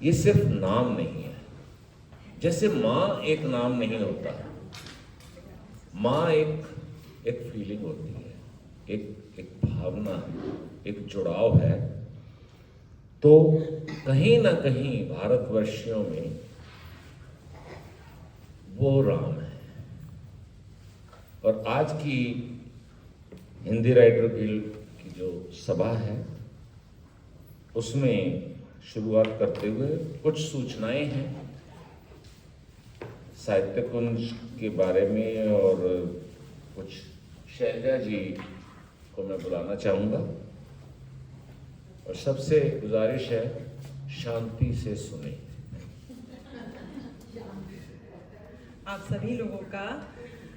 ये सिर्फ नाम नहीं है। जैसे माँ एक नाम नहीं होता, माँ एक फीलिंग होती है, एक भावना है, एक जुड़ाव है। तो कहीं ना कहीं भारतवर्षियों में वो राम है। और आज की हिंदी राइटर गिल्ड की जो सभा है उसमें शुरुआत करते हुए कुछ सूचनाएं हैं साहित्य कुंज के बारे में, और कुछ शैलजा जी को मैं बुलाना चाहूँगा। और सबसे गुजारिश है, शांति से सुने। आप सभी लोगों का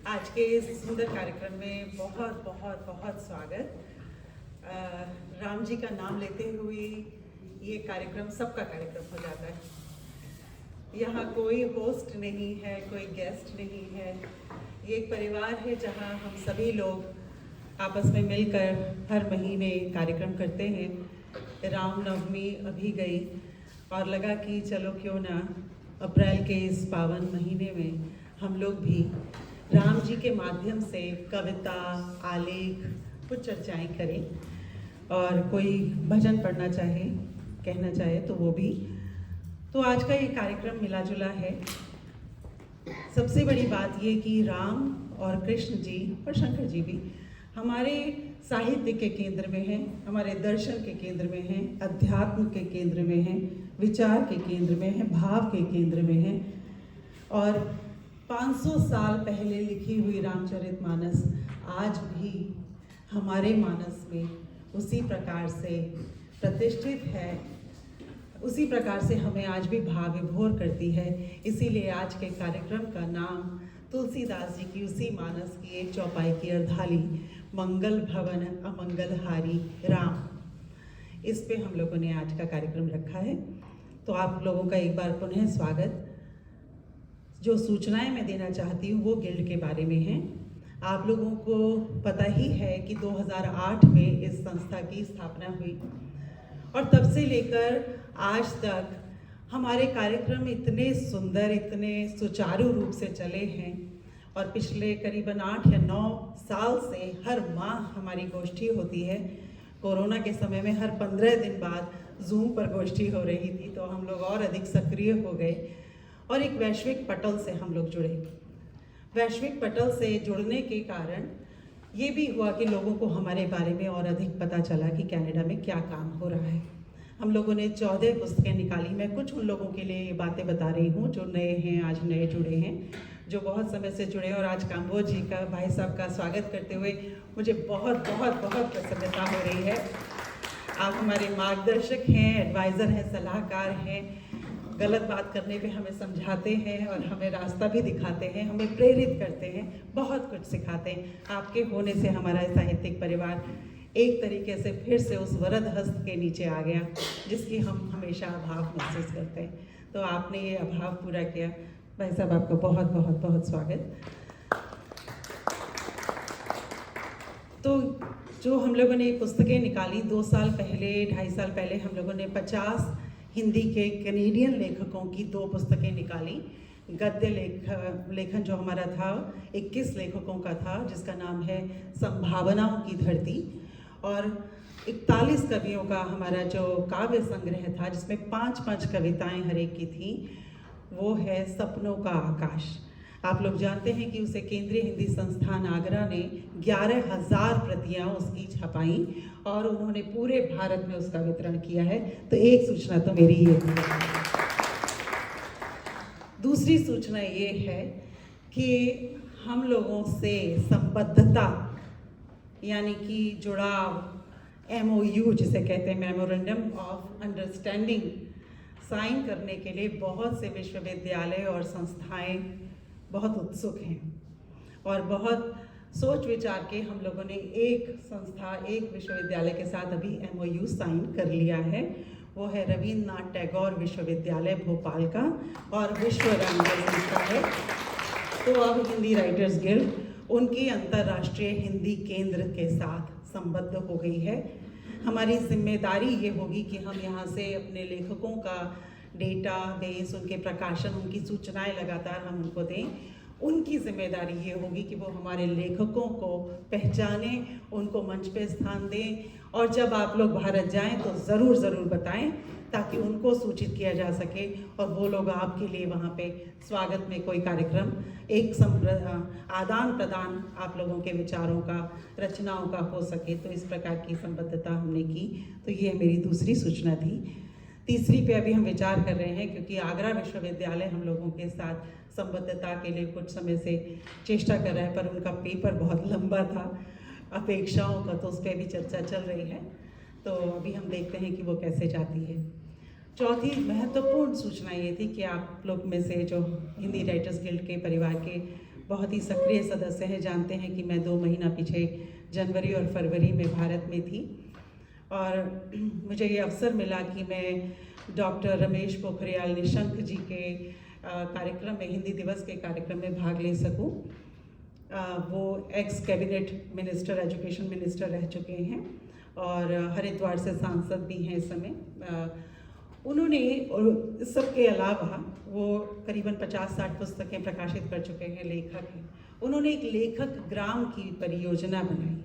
आज के इस सुंदर कार्यक्रम में बहुत बहुत बहुत स्वागत। राम जी का नाम लेते हुए ये कार्यक्रम सबका कार्यक्रम हो जाता है। यहाँ कोई होस्ट नहीं है, कोई गेस्ट नहीं है। ये एक परिवार है जहाँ हम सभी लोग आपस में मिलकर हर महीने कार्यक्रम करते हैं। रामनवमी अभी गई और लगा कि चलो क्यों ना अप्रैल के इस पावन महीने में हम लोग भी राम जी के माध्यम से कविता, आलेख, कुछ चर्चाएं करें, और कोई भजन पढ़ना चाहे, कहना चाहे तो वो भी। तो आज का ये कार्यक्रम मिला जुला है। सबसे बड़ी बात ये कि राम और कृष्ण जी और शंकर जी भी हमारे साहित्य के केंद्र में हैं, हमारे दर्शन के केंद्र में हैं, अध्यात्म के केंद्र में हैं, विचार के केंद्र में हैं, भाव के केंद्र में हैं। और 500 साल पहले लिखी हुई रामचरितमानस आज भी हमारे मानस में उसी प्रकार से प्रतिष्ठित है, उसी प्रकार से हमें आज भी भाव विभोर करती है। इसीलिए आज के कार्यक्रम का नाम तुलसीदास जी की उसी मानस की एक चौपाई की अर्धाली, मंगल भवन अमंगलहारी राम, इस पे हम लोगों ने आज का कार्यक्रम रखा है। तो आप लोगों का एक बार पुनः स्वागत। जो सूचनाएं मैं देना चाहती हूँ वो गिल्ड के बारे में हैं। आप लोगों को पता ही है कि 2008 में इस संस्था की स्थापना हुई और तब से लेकर आज तक हमारे कार्यक्रम इतने सुंदर, इतने सुचारू रूप से चले हैं। और पिछले करीबन 8 या 9 साल से हर माह हमारी गोष्ठी होती है। कोरोना के समय में हर 15 दिन बाद जूम पर गोष्ठी हो रही थी, तो हम लोग और अधिक सक्रिय हो गए और एक वैश्विक पटल से हम लोग जुड़े। वैश्विक पटल से जुड़ने के कारण ये भी हुआ कि लोगों को हमारे बारे में और अधिक पता चला कि कनाडा में क्या काम हो रहा है। हम लोगों ने 14 पुस्तकें निकाली। मैं कुछ उन लोगों के लिए ये बातें बता रही हूँ जो नए हैं, आज नए जुड़े हैं, जो बहुत समय से जुड़े। और आज काम्बोज जी का, भाई साहब का स्वागत करते हुए मुझे बहुत बहुत बहुत प्रसन्नता हो रही है। आप हमारे मार्गदर्शक हैं, एडवाइज़र हैं, सलाहकार हैं। गलत बात करने पे हमें समझाते हैं और हमें रास्ता भी दिखाते हैं, हमें प्रेरित करते हैं, बहुत कुछ सिखाते हैं। आपके होने से हमारा साहित्यिक परिवार एक तरीके से फिर से उस वरद हस्त के नीचे आ गया जिसकी हम हमेशा अभाव महसूस करते हैं। तो आपने ये अभाव पूरा किया। भाई साहब, आपका बहुत बहुत बहुत स्वागत। तो जो हम लोगों ने पुस्तकें निकाली 2 साल पहले, 2.5 साल पहले हम लोगों ने 50 हिंदी के कैनेडियन लेखकों की 2 पुस्तकें निकाली। गद्य लेखन जो हमारा था 21 लेखकों का था, जिसका नाम है संभावनाओं की धरती। और 41 कवियों का हमारा जो काव्य संग्रह था, जिसमें 5-5 कविताएं हर एक की थी, वो है सपनों का आकाश। आप लोग जानते हैं कि उसे केंद्रीय हिंदी संस्थान आगरा ने 11,000 प्रतियां उसकी छपाई और उन्होंने पूरे भारत में उसका वितरण किया है। तो एक सूचना तो मेरी ये है। दूसरी सूचना ये है कि हम लोगों से संबद्धता, यानी कि जुड़ाव, MOU जिसे कहते हैं, मेमोरेंडम ऑफ अंडरस्टैंडिंग, साइन करने के लिए बहुत से विश्वविद्यालय और संस्थाएं बहुत उत्सुक हैं। और बहुत सोच विचार के हम लोगों ने एक संस्था, एक विश्वविद्यालय के साथ अभी MOU साइन कर लिया है। वो है रवींद्रनाथ टैगोर विश्वविद्यालय भोपाल का और विश्व रंगमंच संस्था है। तो अब हिंदी राइटर्स गिल्ड उनकी अंतर्राष्ट्रीय हिंदी केंद्र के साथ संबद्ध हो गई है। हमारी जिम्मेदारी ये होगी कि हम यहाँ से अपने लेखकों का डेटाबेस, उनके प्रकाशन, उनकी सूचनाएं लगातार हम उनको दें। उनकी जिम्मेदारी ये होगी कि वो हमारे लेखकों को पहचाने, उनको मंच पे स्थान दें, और जब आप लोग भारत जाएं तो ज़रूर बताएं ताकि उनको सूचित किया जा सके और वो लोग आपके लिए वहाँ पे स्वागत में कोई कार्यक्रम, एक आदान प्रदान आप लोगों के विचारों का, रचनाओं का हो सके। तो इस प्रकार की संबद्धता हमने की। तो ये मेरी दूसरी सूचना थी। तीसरी पे अभी हम विचार कर रहे हैं, क्योंकि आगरा विश्वविद्यालय हम लोगों के साथ संबद्धता के लिए कुछ समय से चेष्टा कर रहा है, पर उनका पेपर बहुत लंबा था अपेक्षाओं का, तो उस पर भी चर्चा चल रही है। तो अभी हम देखते हैं कि वो कैसे जाती है। चौथी महत्वपूर्ण सूचना ये थी कि आप लोग में से जो हिंदी राइटर्स गिल्ड के परिवार के बहुत ही सक्रिय सदस्य हैं जानते हैं कि मैं 2 महीना पीछे जनवरी और फरवरी में भारत में थी, और मुझे ये अवसर मिला कि मैं डॉक्टर रमेश पोखरियाल निशंक जी के कार्यक्रम में, हिंदी दिवस के कार्यक्रम में भाग ले सकूं। वो x cabinet minister, education minister रह चुके हैं और हरिद्वार से सांसद भी हैं इस समय। उन्होंने, और इस सब के अलावा वो करीबन 50-60 पुस्तकें प्रकाशित कर चुके हैं, लेखक हैं। उन्होंने एक लेखक ग्राम की परियोजना बनाई।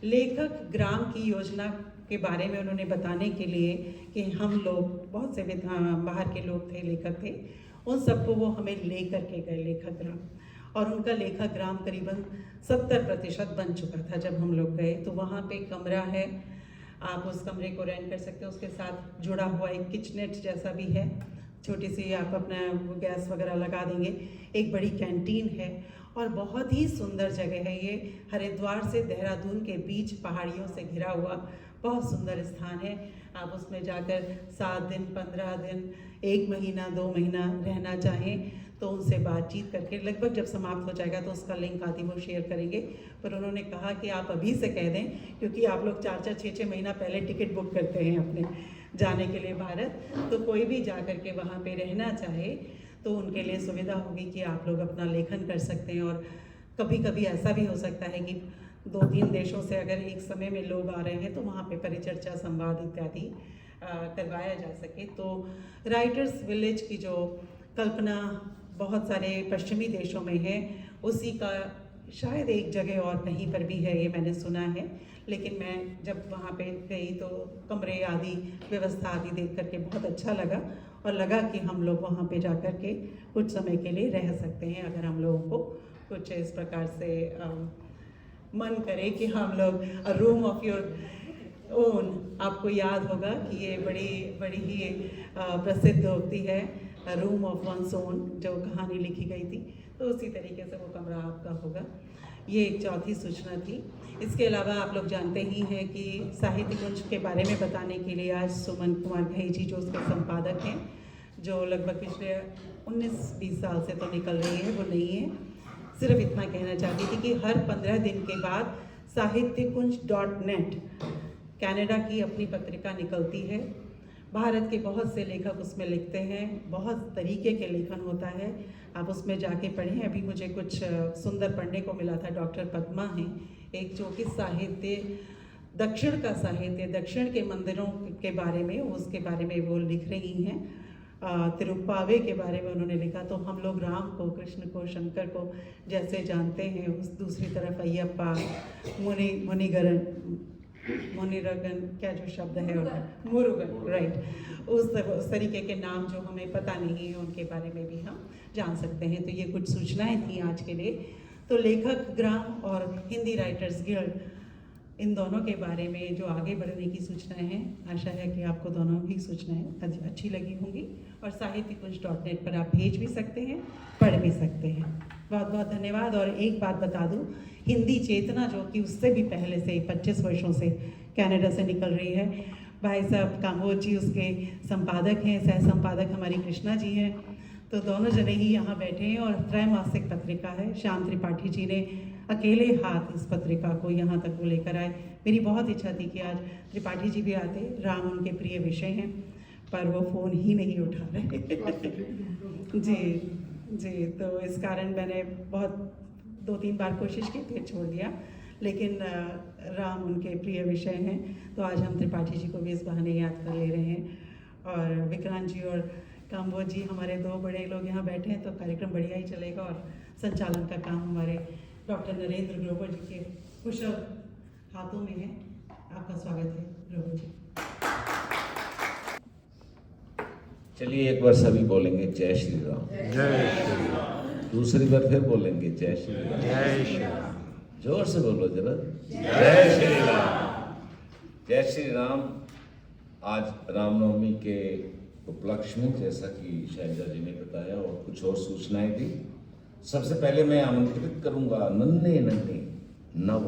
लेखक ग्राम की योजना के बारे में उन्होंने बताने के लिए कि हम लोग, बहुत से बाहर के लोग थे, लेखक थे, उन सबको वो हमें ले करके गए लेखक ग्राम, और उनका लेखक ग्राम करीबन 70% बन चुका था जब हम लोग गए। तो वहाँ पे कमरा है, आप उस कमरे को रेंट कर सकते हो, उसके साथ जुड़ा हुआ एक किचनेट जैसा भी है, छोटी सी, आप अपना गैस वगैरह लगा देंगे। एक बड़ी कैंटीन है और बहुत ही सुंदर जगह है ये। हरिद्वार से देहरादून के बीच पहाड़ियों से घिरा हुआ बहुत सुंदर स्थान है। आप उसमें जाकर 7 दिन, 15 दिन, 1 महीना, 2 महीना रहना चाहें तो उनसे बातचीत करके, लगभग जब समाप्त हो जाएगा तो उसका लिंक आदि वो शेयर करेंगे। पर उन्होंने कहा कि आप अभी से कह दें, क्योंकि आप लोग 4-4, 6-6 महीना पहले टिकट बुक करते हैं अपने जाने के लिए भारत, तो कोई भी जा कर के वहाँ पे रहना चाहे तो उनके लिए सुविधा होगी कि आप लोग अपना लेखन कर सकते हैं। और कभी कभी ऐसा भी हो सकता है कि 2-3 देशों से अगर एक समय में लोग आ रहे हैं तो वहाँ पे परिचर्चा, संवाद इत्यादि करवाया जा सके। तो राइटर्स विलेज की जो कल्पना बहुत सारे पश्चिमी देशों में है, उसी का शायद एक जगह और कहीं पर भी है, ये मैंने सुना है। लेकिन मैं जब वहाँ पे गई तो कमरे आदि, व्यवस्था आदि देख करके बहुत अच्छा लगा, और लगा कि हम लोग वहाँ पे जा कर के कुछ समय के लिए रह सकते हैं, अगर हम लोगों को कुछ इस प्रकार से मन करे कि हम लोग रूम ऑफ योर ओन। आपको याद होगा कि ये बड़ी ही प्रसिद्ध होती है, रूम ऑफ वंस ओन, जो कहानी लिखी गई थी, तो उसी तरीके से वो कमरा आपका होगा। ये एक चौथी सूचना थी। इसके अलावा आप लोग जानते ही हैं कि साहित्य कुंज के बारे में बताने के लिए आज सुमन कुमार घई जी, जो उसके संपादक हैं, जो लगभग पिछले 19-20 साल से तो निकल रही है, वो नहीं है। सिर्फ इतना कहना चाहती थी कि हर 15 दिन के बाद sahitykunj.net कनाडा की अपनी पत्रिका निकलती है। भारत के बहुत से लेखक उसमें लिखते हैं, बहुत तरीके के लेखन होता है, आप उसमें जाके पढ़ें। अभी मुझे कुछ सुंदर पढ़ने को मिला था। डॉक्टर पद्मा हैं एक, जो कि साहित्य, दक्षिण का साहित्य, दक्षिण के मंदिरों के बारे में, उसके बारे में वो लिख रही हैं। तिरुप्पावे के बारे में उन्होंने लिखा। तो हम लोग राम को, कृष्ण को, शंकर को जैसे जानते हैं, उस दूसरी तरफ अय्यप्पा, मुनिरगन, क्या जो शब्द है, मुरुगन, राइट, उस तरीके के नाम जो हमें पता नहीं है, उनके बारे में भी हम जान सकते हैं। तो ये कुछ सूचनाएं थी आज के लिए। तो लेखक ग्राम और हिंदी राइटर्स गिल्ड, इन दोनों के बारे में जो आगे बढ़ने की सूचनाएं हैं, आशा है कि आपको दोनों ही सूचनाएं अच्छी लगी होंगी, और sahitykunj.net पर आप भेज भी सकते हैं, पढ़ भी सकते हैं। बहुत बहुत धन्यवाद। और एक बात बता दूं, हिंदी चेतना, जो कि उससे भी पहले से 25 वर्षों से कनाडा से निकल रही है, भाई साहब कांबोज जी उसके संपादक हैं, सह संपादक हमारी कृष्णा जी हैं, तो दोनों जने ही यहाँ बैठे हैं। और त्रैमासिक पत्रिका है, श्याम त्रिपाठी जी ने अकेले हाथ इस पत्रिका को यहाँ तक वो लेकर आए। मेरी बहुत इच्छा थी कि आज त्रिपाठी जी भी आते, राम उनके प्रिय विषय हैं, पर वो फ़ोन ही नहीं उठा रहे जी, तो इस कारण मैंने बहुत 2-3 बार कोशिश की, फिर छोड़ दिया। लेकिन राम उनके प्रिय विषय हैं, तो आज हम त्रिपाठी जी को भी इस बहाने याद कर ले रहे हैं। और विक्रांत जी और काम्बोज जी हमारे दो बड़े लोग यहाँ बैठे हैं, तो कार्यक्रम बढ़िया ही चलेगा। और संचालन का काम हमारे डॉक्टर नरेंद्र ग्रोवर जी के कुशल हाथों में है। आपका स्वागत है ग्रोवर जी। चलिए एक बार सभी बोलेंगे जय श्री राम। जय श्री राम। दूसरी बार फिर बोलेंगे जय श्री राम। जय श्री राम। जोर से बोलो जरा, जय श्री राम। जय श्री राम। आज रामनवमी के उपलक्ष्य में, जैसा कि शैलजा जी ने बताया और कुछ और सूचनाएं दी, सबसे पहले मैं आमंत्रित करूंगा नन्हे नन्हे नव,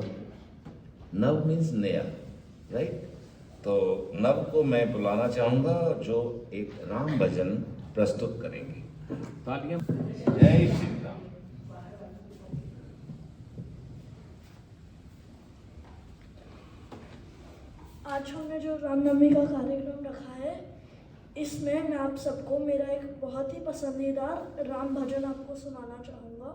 नव मीन्स नया, राइट। तो नव को मैं बुलाना चाहूंगा जो एक राम भजन प्रस्तुत करेंगे। तालियां। जय श्री राम। आज हमने जो रामनवमी का कार्यक्रम रखा है, इसमें मैं आप सबको मेरा एक बहुत ही पसंदीदा राम भजन आपको सुनाना चाहूँगा।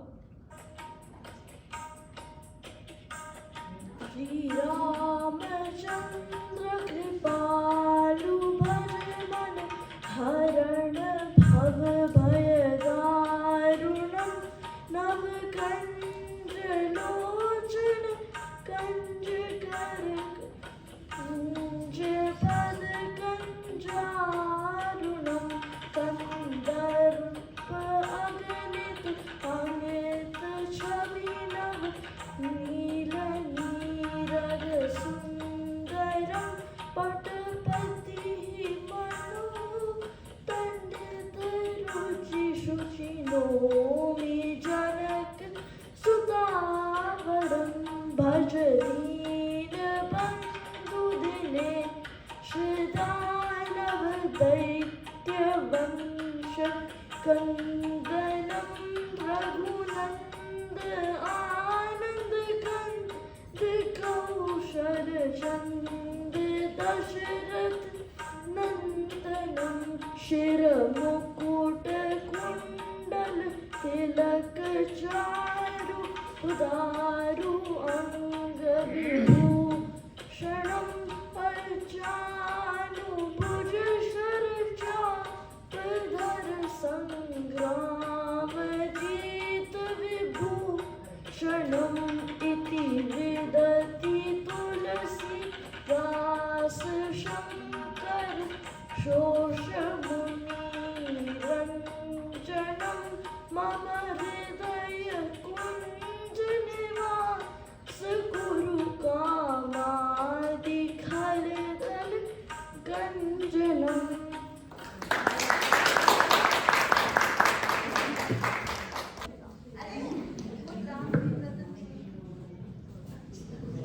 श्री रामचंद्र कृपालु भज मन हरण भव भय दारुणम नव कंज लोचन कंज कर कंज पद कंजारुणम कंदर्प अगणित अमित छवि नव नील नीरद सुंदरम पटपति मनु पंडित रुचि शुचि नोमि जनक सुतावरम भज दीन बंधु दिनेश दानव दैत्य वंश कंदनम रघुनंद आनंद कंद कौशल चंद दशरथ नंदनम शिर मुकुट कुंडल तिलक चारु उदारु अंग विभूषणम अर्चानु भुज शरचापधर संग्राम जीत विभूषणम इति विदति तुलसी दास शंकर शोषमुनि रंजनम मम हृदय कुंज निवास कुरु कामादि खलदल गंजनम।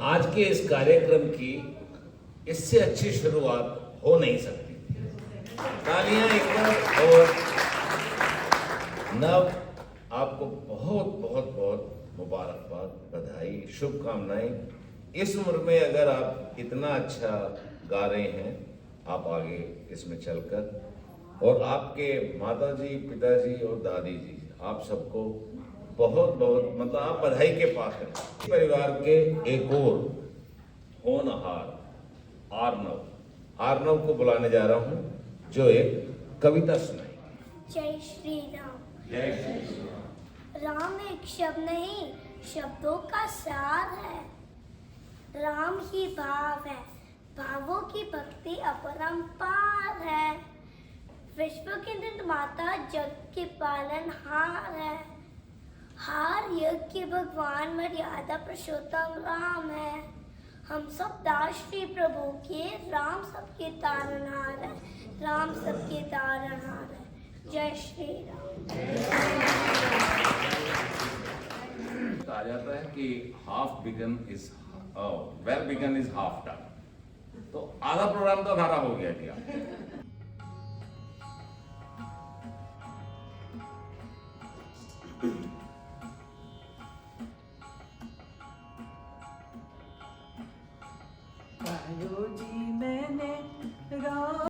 आज के इस कार्यक्रम की इससे अच्छी शुरुआत हो नहीं सकती। तालियां एक बार। और नव, आपको बहुत बहुत बहुत मुबारकबाद, बधाई, शुभकामनाएं। इस उम्र में अगर आप इतना अच्छा गा रहे हैं, आप आगे इसमें चलकर, और आपके माताजी, पिताजी और दादी जी, आप सबको बहुत बहुत, मतलब आप बधाई के पात्र हैं। परिवार के एक और होनहार आर्नव को बुलाने जा रहा हूं, जो एक कविता सुनाएंगे। जय श्री राम। जय श्री राम। राम एक शब्द नहीं, शब्दों का सार है। राम ही भाव है, भावों की भक्ति अपरंपार है। विश्व की निर्माता, जग के पालनहार है। हार यज्ञ भगवान मर्यादा पुरुषोत्तम राम है। हम सब दास श्री प्रभु के, राम सबके तारनहार है, राम सबके तारनहार है। जय श्री राम। कहा जाता है कि half begun is well begun is half done. तो आधा प्रोग्राम तो हमारा हो गया क्या? गायो जी मैंने राम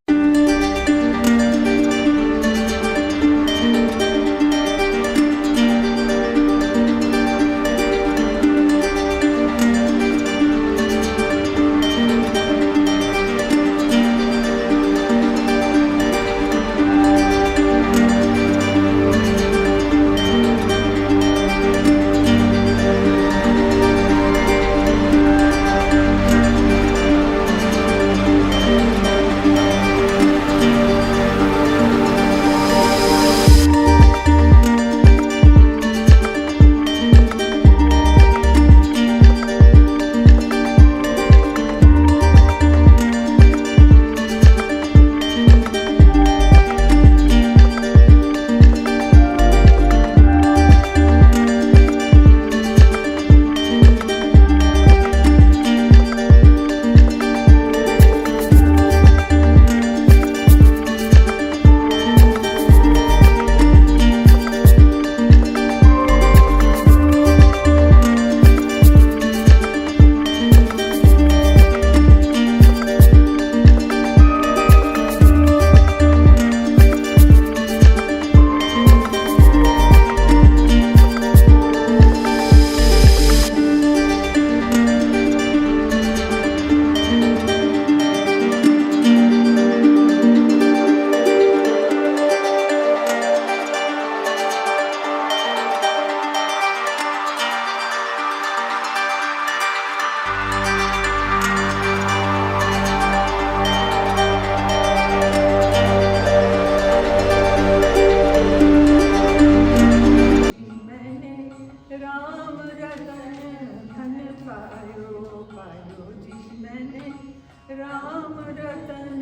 राम रतन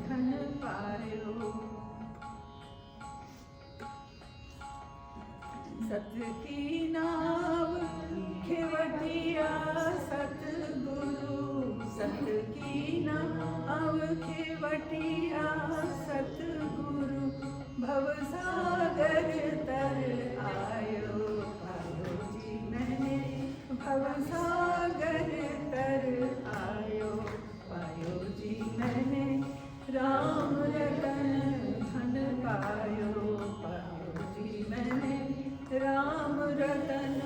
धन पायो। सत की नाव खेवटिया सतगुरु, सत की नाव खेवटिया सतगुरु, भवसागर तर आयो पायो जी मैंने, भवसागर तर आयो पायो जी मैंने, राम रतन धन पायो पायो जी मैंने, राम रतन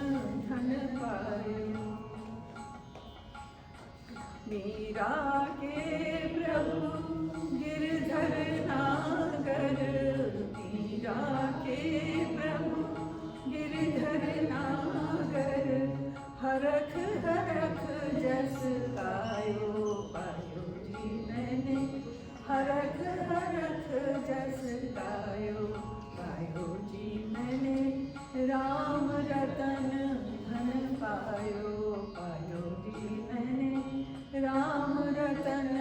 धन पायो। मीरा के प्रभु गिरधर नागर, मीरा के प्रभु गिरधर नागर, हरख हरख जस गायो पायो जी मैंने, हरख हरख जस गायो पायो जी मैंने, राम रतन धन पायो पायो जी मैंने, राम रतन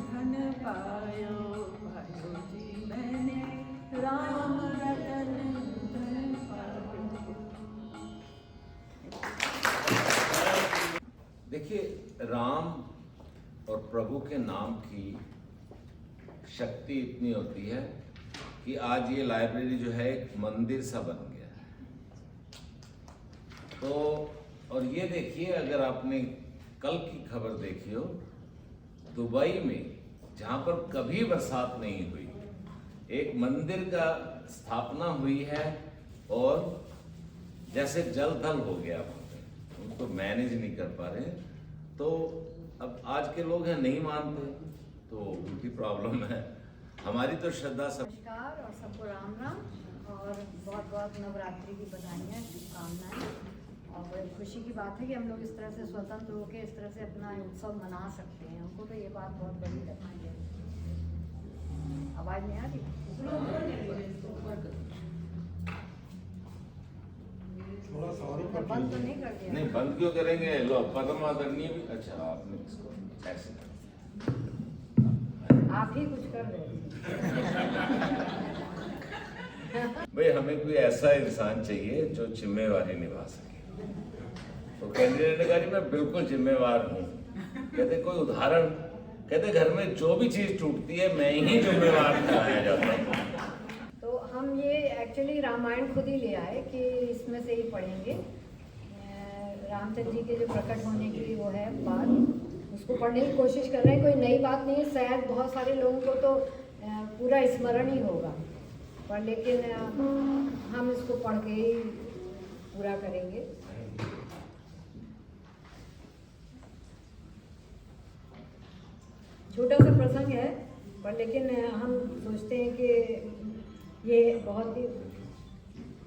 धन पायो पायो जी मैंने, राम रतन धन पायो। देखिए, राम और प्रभु के नाम की शक्ति इतनी होती है कि आज ये लाइब्रेरी जो है एक मंदिर सा बन गया है। तो और ये देखिए, अगर आपने कल की खबर देखी हो, दुबई में जहाँ पर कभी बरसात नहीं हुई, एक मंदिर का स्थापना हुई है और जैसे जल थल हो गया वहाँ पे, उनको मैनेज नहीं कर पा रहे। तो अब आज के लोग हैं नहीं मानते, तो उनकी प्रॉब्लम है, हमारी तो श्रद्धा सब। नमस्कार और सबको राम राम और बहुत बहुत नवरात्रि की बधाइयाँ, शुभकामनाएं। और बड़ी खुशी की बात है कि हम लोग इस तरह से स्वतंत्र होकर इस तरह से अपना उत्सव मना सकते हैं। हमको तो ये बात बहुत बड़ी लगती है। आवाज़ नहीं आ रही? बंद तो नहीं कर दिया? नहीं, बंद क्यों करेंगे? लो, परम आदरणीय भी। अच्छा, आपने इसको ऐसे आप ही कुछ कर रहे भाई, हमें कोई ऐसा इंसान चाहिए जो जिम्मेवारी निभा सके। तो कैंडिडेट ने कहा जी मैं बिल्कुल जिम्मेवार हूँ। कहते कोई उदाहरण? कहते घर में जो भी चीज टूटती है मैं ही जिम्मेवार ठहराया जाता हूँ। तो हम ये एक्चुअली रामायण खुद ही ले आए कि इसमें से ही पढ़ेंगे। रामचंद्र जी के जो प्रकट होने की वो है बात, उसको पढ़ने की कोशिश कर रहे हैं। कोई नई बात नहीं है, शायद बहुत सारे लोगों को तो पूरा स्मरण ही होगा, पर लेकिन हम इसको पढ़ के ही पूरा करेंगे। छोटा सा प्रसंग है, पर लेकिन हम सोचते हैं कि ये बहुत ही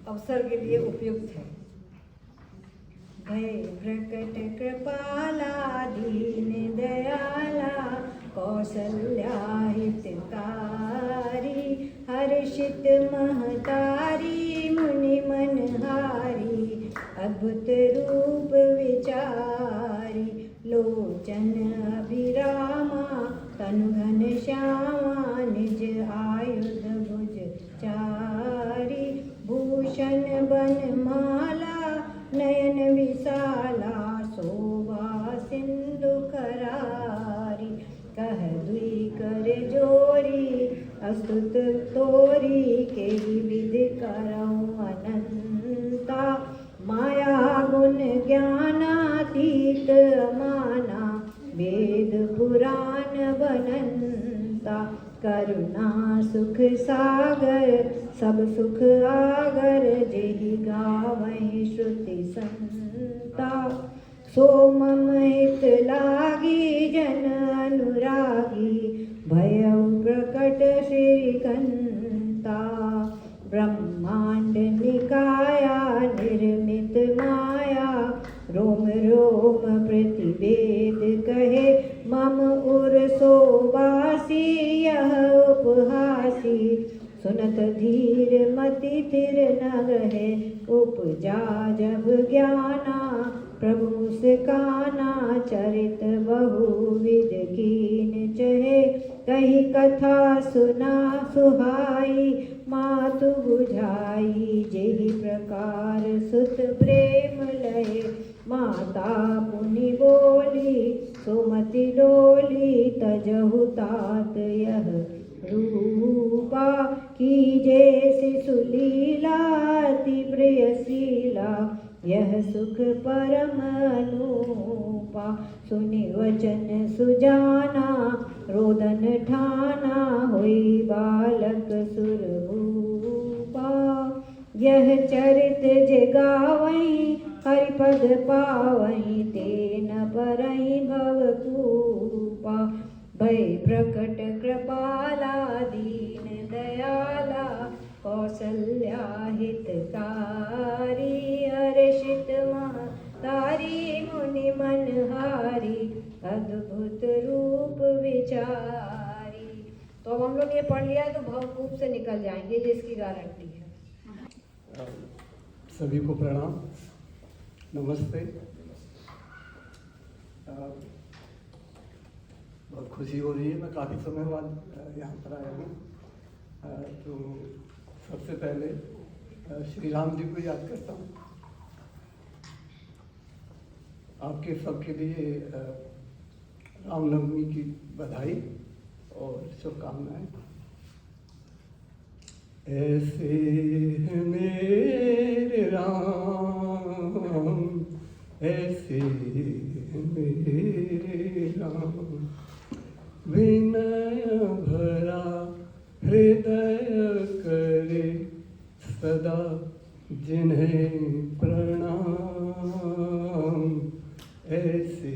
अवसर के लिए उपयुक्त है। भय प्रकट कृपाला दीन दयाला, कौसल्या हितकारी, हर्षित महतारी मुनि मनहारी, अद्भुत रूप विचारी, लोचन अभिरामा तनु घन श्यामा, निज आयुध भुज चारी, भूषण बनमाला नयन विशाला, शोभा सिंधु करारी, कह दुई कर जोरी अस्तुत तोरी, के विधि करऊँ अनंता, माया गुण ज्ञानातीत अमाना, वेद पुराण बनंता, करुणा सुख सागर सब सुख आगर, जेहि गावहि श्रुति संता, सो मम हित लागी जन अनुरागी, भयउ प्रकट श्रीकंता, ब्रह्मांड निकाया निर्मित माया, रोम रोम प्रतिवेद कहे, मम उर सोबासी यह उपहासी, सुनत धीर मति थिर न रहे, उपजा जब ज्ञाना प्रभु मुस्काना, चरित बहुविध कीन कथा सुना सुहाई, मातु बुझाई जेहि प्रकार सुत प्रेम लय। माता पुनि बोली सुमति डोली, तजहु तात यह रूपा। कीजे शिशुलीला अति प्रियशीला, यह सुख परम अनूपा। सुनि वचन सुजाना रोदन ठाना, होई बालक सुरभूपा। यह चरित जे गावई हरिपद पावई, ते न परई भवकूपा। भय प्रकट कृपाला दीन दयाला, कौसल्या हितकारी। हर्षित महतारी मुनि मनहारी, अद्भुत रूप विचारी। तो अब हम लोग ये पढ़ लिया तो भवकूप से निकल जाएंगे, ये इसकी गारंटी है। सभी को प्रणाम, नमस्ते। बहुत खुशी हो रही है, मैं काफ़ी समय बाद यहाँ पर आया हूँ। तो सबसे पहले श्री राम जी को याद करता हूँ। आपके सबके लिए रामनवमी की बधाई और शुभकामनाएं। ऐसे हैं मेरे राम, ऐसे हैं मेरे राम, विनय भरा हृदय करे सदा जिन्हें प्रणाम। ऐसे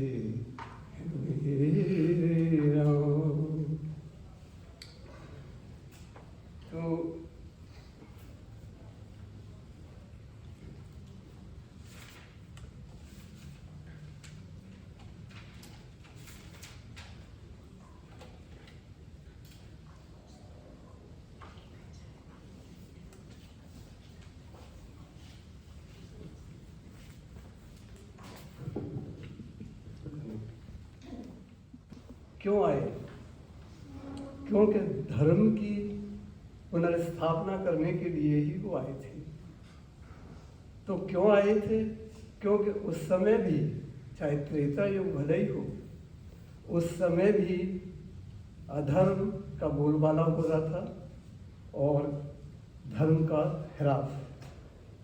हैं मेरे राम। तो क्यों आए? क्योंकि धर्म की पुनर्स्थापना करने के लिए ही वो आए थे। तो क्यों आए थे? क्योंकि उस समय भी, चाहे त्रेता युग भले ही हो, उस समय भी अधर्म का बोलबाला हो रहा था और धर्म का ह्रास।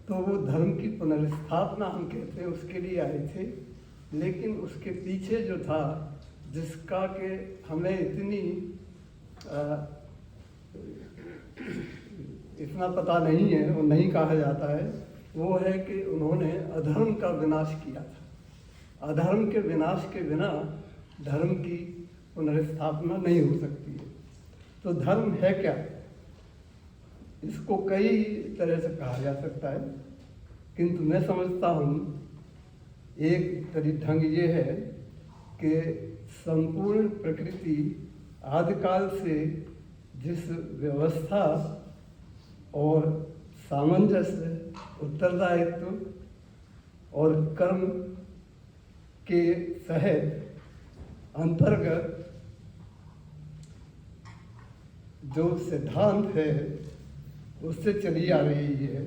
तो वो धर्म की पुनर्स्थापना हम कहते हैं, उसके लिए आए थे। लेकिन उसके पीछे जो था, जिसका कि हमें इतना पता नहीं है और नहीं कहा जाता है, वो है कि उन्होंने अधर्म का विनाश किया था। अधर्म के विनाश के बिना धर्म की पुनर्स्थापना नहीं हो सकती है। तो धर्म है क्या? इसको कई तरह से कहा जा सकता है, किंतु मैं समझता हूँ एक ढंग ये है कि संपूर्ण प्रकृति आदिकाल से जिस व्यवस्था और सामंजस्य, उत्तरदायित्व और कर्म के सहित अंतर्गत जो सिद्धांत है उससे चली आ रही है,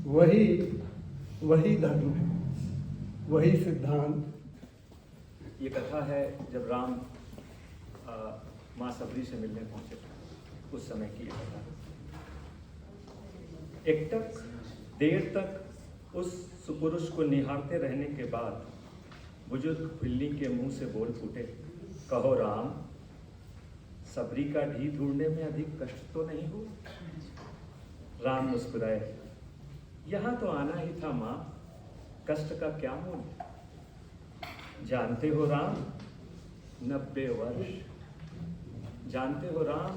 वही धर्म है, वही सिद्धांत। ये कथा है जब राम माँ सबरी से मिलने पहुंचे उस समय की ये कथा। एकटक देर तक उस सुपुरुष को निहारते रहने के बाद बुजुर्ग बिल्ली के मुंह से बोल फूटे, कहो राम, सबरी का ढी ढूंढने में अधिक कष्ट तो नहीं हो? राम मुस्कुराए, यहाँ तो आना ही था माँ, कष्ट का क्या मूल्य? जानते हो राम, 90 वर्ष, जानते हो राम,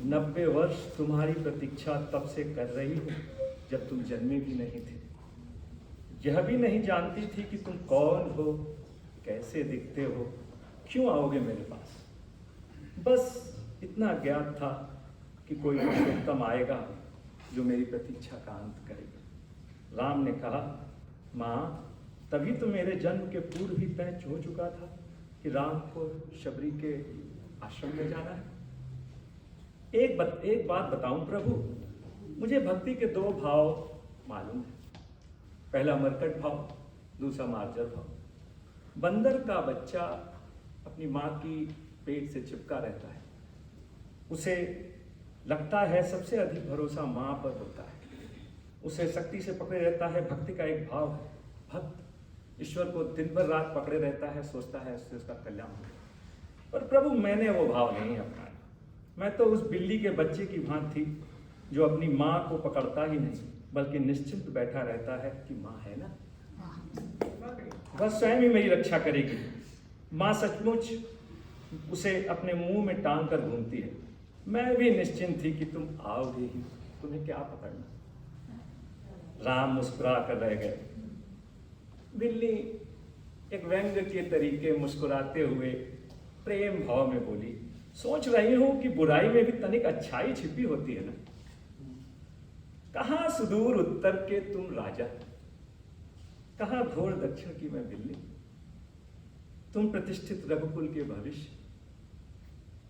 90 वर्ष तुम्हारी प्रतीक्षा तब से कर रही हूँ जब तुम जन्मे भी नहीं थे। यह भी नहीं जानती थी कि तुम कौन हो, कैसे दिखते हो, क्यों आओगे मेरे पास। बस इतना ज्ञात था कि कोई पुरुषोत्तम आएगा जो मेरी प्रतीक्षा का अंत करेगा। राम ने कहा, माँ, तभी तो मेरे जन्म के पूर्व ही तय हो चुका था कि राम को शबरी के आश्रम में जाना है। एक बात बताऊं प्रभु, मुझे भक्ति के दो भाव मालूम है। पहला मरकट भाव, दूसरा मार्जर भाव। बंदर का बच्चा अपनी माँ की पेट से चिपका रहता है, उसे लगता है सबसे अधिक भरोसा माँ पर होता है, उसे शक्ति से पकड़े रहता है। भक्ति का एक भाव है, भक्त ईश्वर को दिन भर रात पकड़े रहता है, सोचता है उससे उसका कल्याण होगा। पर प्रभु मैंने वो भाव नहीं अपनाया। मैं तो उस बिल्ली के बच्चे की भांति थी जो अपनी माँ को पकड़ता ही नहीं, बल्कि निश्चिंत बैठा रहता है कि माँ है ना, बस स्वयं ही मेरी रक्षा करेगी। माँ सचमुच उसे अपने मुंह में टांग कर घूमती है। मैं भी निश्चिंत थी कि तुम आओगे ही, तुम्हें क्या पकड़ना। राम मुस्कुरा कर रह गए। बिल्ली एक व्यंग के तरीके मुस्कुराते हुए प्रेम भाव में बोली, सोच रही हूं कि बुराई में भी तनिक अच्छाई छिपी होती है ना। कहां सुदूर उत्तर के तुम राजा, कहां घोर दक्षिण की मैं बिल्ली। तुम प्रतिष्ठित रघुकुल के भविष्य,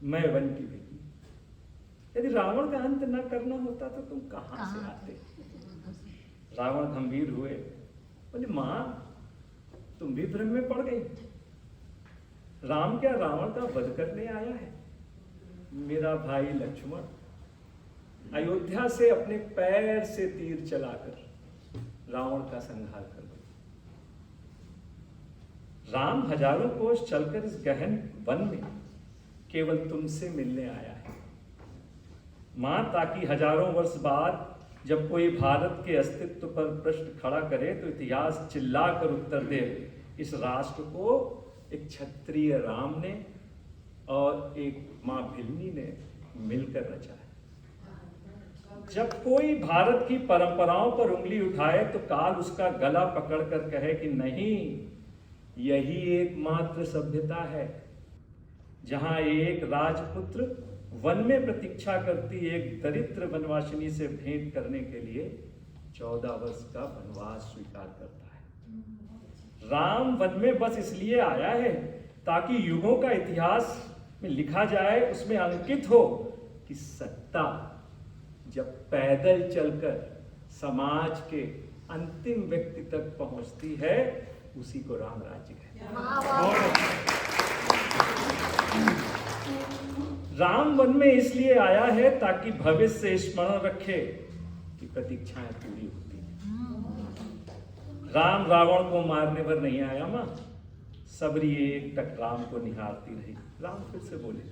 मैं वन की बिल्ली। यदि रावण का अंत न करना होता तो तुम कहां से आते। रावण गंभीर हुए, बोले मां तुम भी भ्रम में पड़ गई। राम क्या रावण का वध करने आया है? मेरा भाई लक्ष्मण अयोध्या से अपने पैर से तीर चलाकर रावण का संहार कर गए। राम हजारों कोस चलकर इस गहन वन में केवल तुमसे मिलने आया है मां, ताकि हजारों वर्ष बाद जब कोई भारत के अस्तित्व पर प्रश्न खड़ा करे तो इतिहास चिल्लाकर उत्तर दे, इस राष्ट्र को एक क्षत्रिय राम ने और एक मां भिल्ली ने मिलकर रचा है। जब कोई भारत की परंपराओं पर उंगली उठाए तो काल उसका गला पकड़कर कहे कि नहीं, यही एकमात्र सभ्यता है जहां एक राजपुत्र वन में प्रतीक्षा करती एक दरिद्र वनवासिनी से भेंट करने के लिए 14 वर्ष का वनवास स्वीकार करता है। राम वन में बस इसलिए आया है ताकि युगों का इतिहास में लिखा जाए, उसमें अंकित हो कि सत्ता जब पैदल चलकर समाज के अंतिम व्यक्ति तक पहुंचती है, उसी को राम राज्य कहते हैं। राम वन में इसलिए आया है ताकि भविष्य स्मरण रखे कि प्रतीक्षाएं पूरी होती हैं। राम रावण को मारने पर नहीं आया मां, सबरी एक टक राम को निहारती रही। राम फिर से बोले,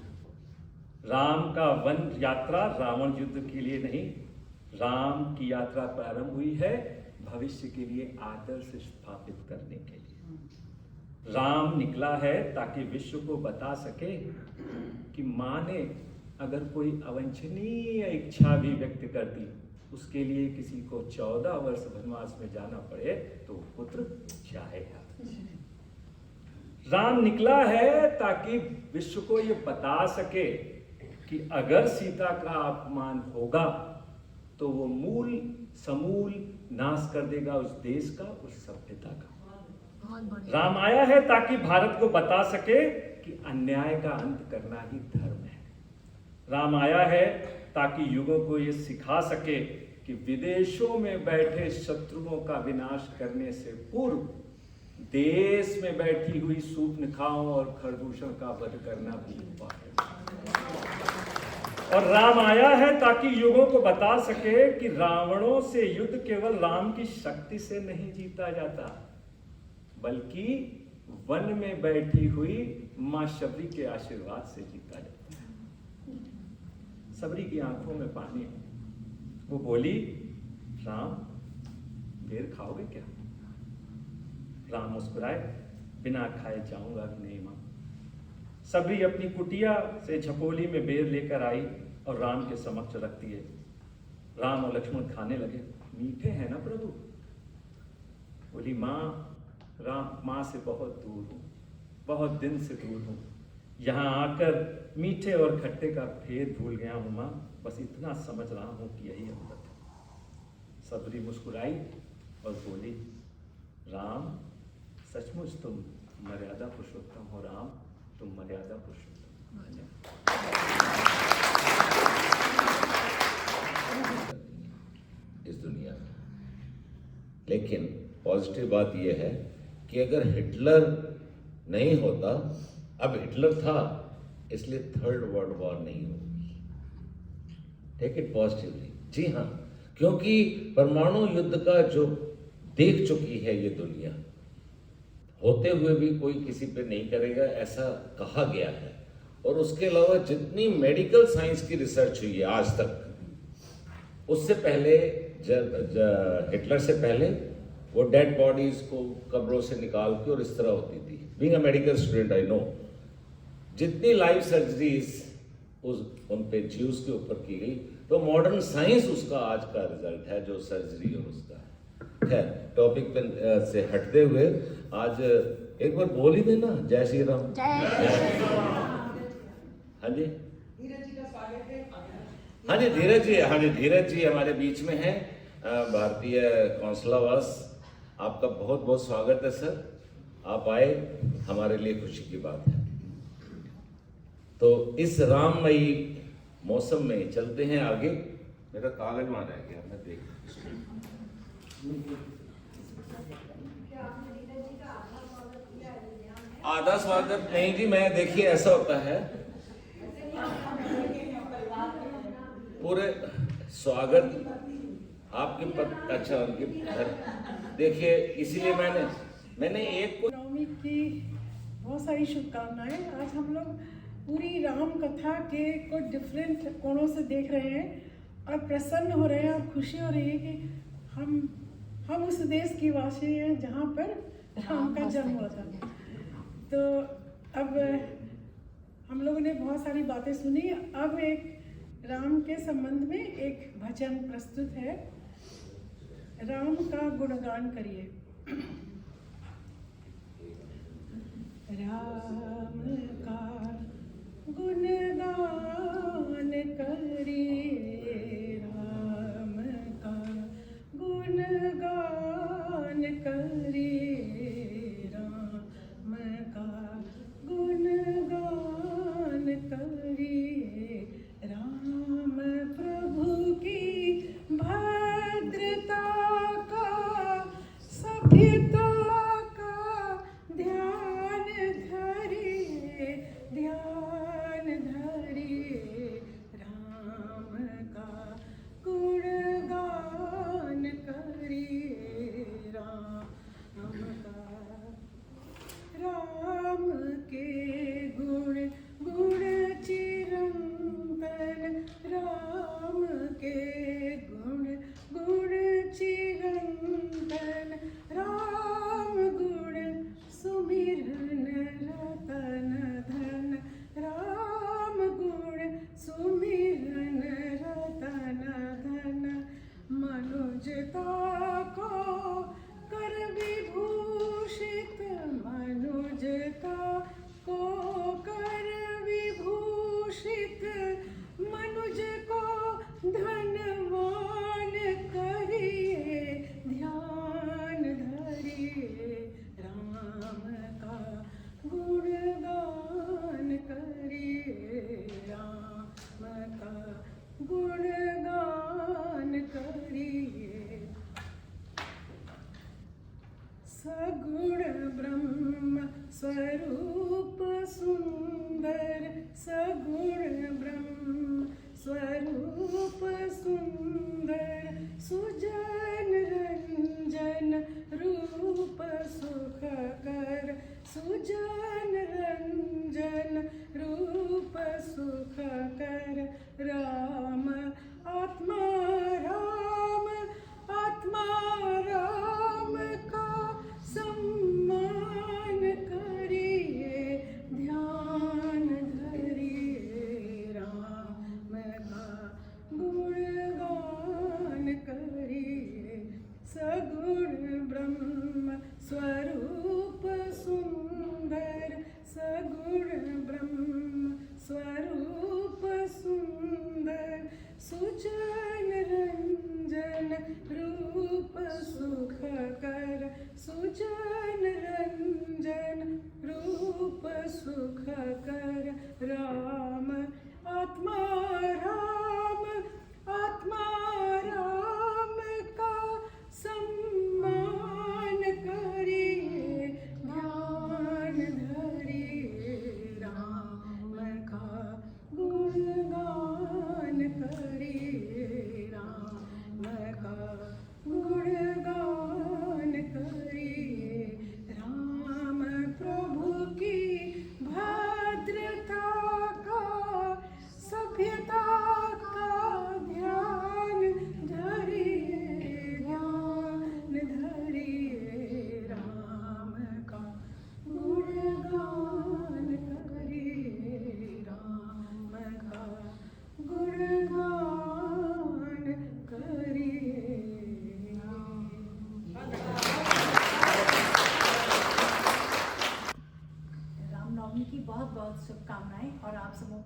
राम का वन यात्रा रावण युद्ध के लिए नहीं, राम की यात्रा प्रारंभ हुई है भविष्य के लिए आदर्श स्थापित करने के लिए। राम निकला है ताकि विश्व को बता सके कि मां ने अगर कोई अवांछनीय इच्छा भी व्यक्त कर दी, उसके लिए किसी को 14 वर्ष वनवास में जाना पड़े तो पुत्र चाहेगा। राम निकला है ताकि विश्व को ये बता सके कि अगर सीता का अपमान होगा तो वो मूल समूल नाश कर देगा उस देश का, उस सभ्यता का। राम आया है ताकि भारत को बता सके कि अन्याय का अंत करना ही धर्म है। राम आया है ताकि युगों को ये सिखा सके कि विदेशों में बैठे शत्रुओं का विनाश करने से पूर्व देश में बैठी हुई शूर्पणखाओं और खरदूषण का वध करना भी उपाय है। और राम आया है ताकि युगों को बता सके कि रावणों से युद्ध केवल राम की शक्ति से नहीं जीता जाता, बल्कि वन में बैठी हुई मां शबरी के आशीर्वाद से जीता जाता है। सबरी की आंखों में पानी, वो बोली, राम बेर खाओगे क्या? राम मुस्कुराए, बिना खाए जाऊंगा कि नहीं मां। सबरी अपनी कुटिया से झपोली में बेर लेकर आई और राम के समक्ष रखती है। राम और लक्ष्मण खाने लगे। मीठे हैं ना प्रभु? बोली मां, राम मां से बहुत दूर हूं, बहुत दिन से दूर हूं, यहां आकर मीठे और खट्टे का भेद भूल गया हूं मां, बस इतना समझ रहा हूं कि यही अमृत है। सबरी मुस्कुराई और बोली, राम सचमुच तुम मर्यादा पुरुषोत्तम हो। राम तुम मर्यादा पुरुषोत्तम। पॉजिटिव बात यह है कि अगर हिटलर नहीं होता, अब हिटलर था इसलिए थर्ड वर्ल्ड वॉर नहीं होगी। Take it positively. जी हाँ, क्योंकि परमाणु युद्ध का जो देख चुकी है ये दुनिया, होते हुए भी कोई किसी पे नहीं करेगा ऐसा कहा गया है। और उसके अलावा जितनी मेडिकल साइंस की रिसर्च हुई है आज तक, उससे पहले हिटलर से पहले वो डेड बॉडीज को कब्रों से निकाल के और इस तरह होती थी। Being a medical student I know जितनी लाइव सर्जरीज उन पे ज्यूज के ऊपर की गई, तो मॉडर्न साइंस उसका आज का रिजल्ट है जो सर्जरी और उसका है। खैर, टॉपिक पे से हटते हुए आज एक बार बोल ही देना जय श्री राम। हाँ जी, धीरज जी का स्वागत है। हाँ जी धीरज जी, हाँ जी धीरज जी हमारे बीच में हैं, भारतीय कौंसलावास। आपका बहुत बहुत स्वागत है सर, आप आए, हमारे लिए खुशी की बात है। तो इस राममयी मौसम में चलते हैं आगे। मेरा कागज वहां रह गया, मैं देख। आधा स्वागत नहीं जी, मैं देखिए ऐसा होता है पूरे स्वागत आपके अच्छा उनके घर, देखिए इसीलिए मैंने एक को नवमी की बहुत सारी शुभकामनाएं। आज हम लोग पूरी राम कथा के कुछ डिफरेंट कोणों से देख रहे हैं और प्रसन्न हो रहे हैं और खुशी हो रही है कि हम उस देश की वासी हैं जहाँ पर राम का जन्म हुआ था। तो अब हम लोगों ने बहुत सारी बातें सुनी। अब एक राम के संबंध में एक भजन प्रस्तुत है, राम का गुणगान करिए। राम का गुणगान करिए, राम का गुणगान करिए, राम का गुणगान करिए। राम प्रभु की भद्रता का, सभ्यता का ध्यान धरिए, ध्यान धरिए। राम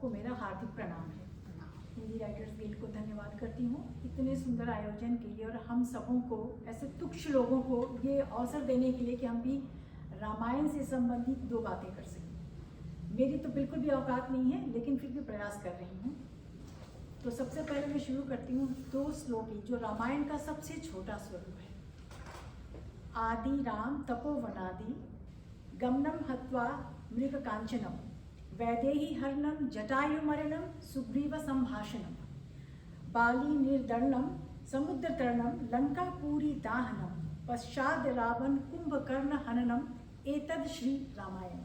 सबको मेरा हार्दिक प्रणाम है। हिंदी राइटर्स गिल्ड को धन्यवाद करती हूँ इतने सुंदर आयोजन के लिए और हम सबों को, ऐसे तुच्छ लोगों को ये अवसर देने के लिए कि हम भी रामायण से संबंधित 2 बातें कर सकें। मेरी तो बिल्कुल भी औकात नहीं है, लेकिन फिर भी प्रयास कर रही हूँ। तो सबसे पहले मैं शुरू करती हूँ 2 श्लोकी जो रामायण का सबसे छोटा स्वरूप है। आदि राम तपोवनादि गमनम हत्वा मृग कांचनम वैदेही हरणम जटायुमरणम सुग्रीव संभाषणम बाली निर्दरणम समुद्र तरणम लंकापुरी दाहनम पश्चाद रावण कुंभकर्ण हननम एतद श्री रामायण।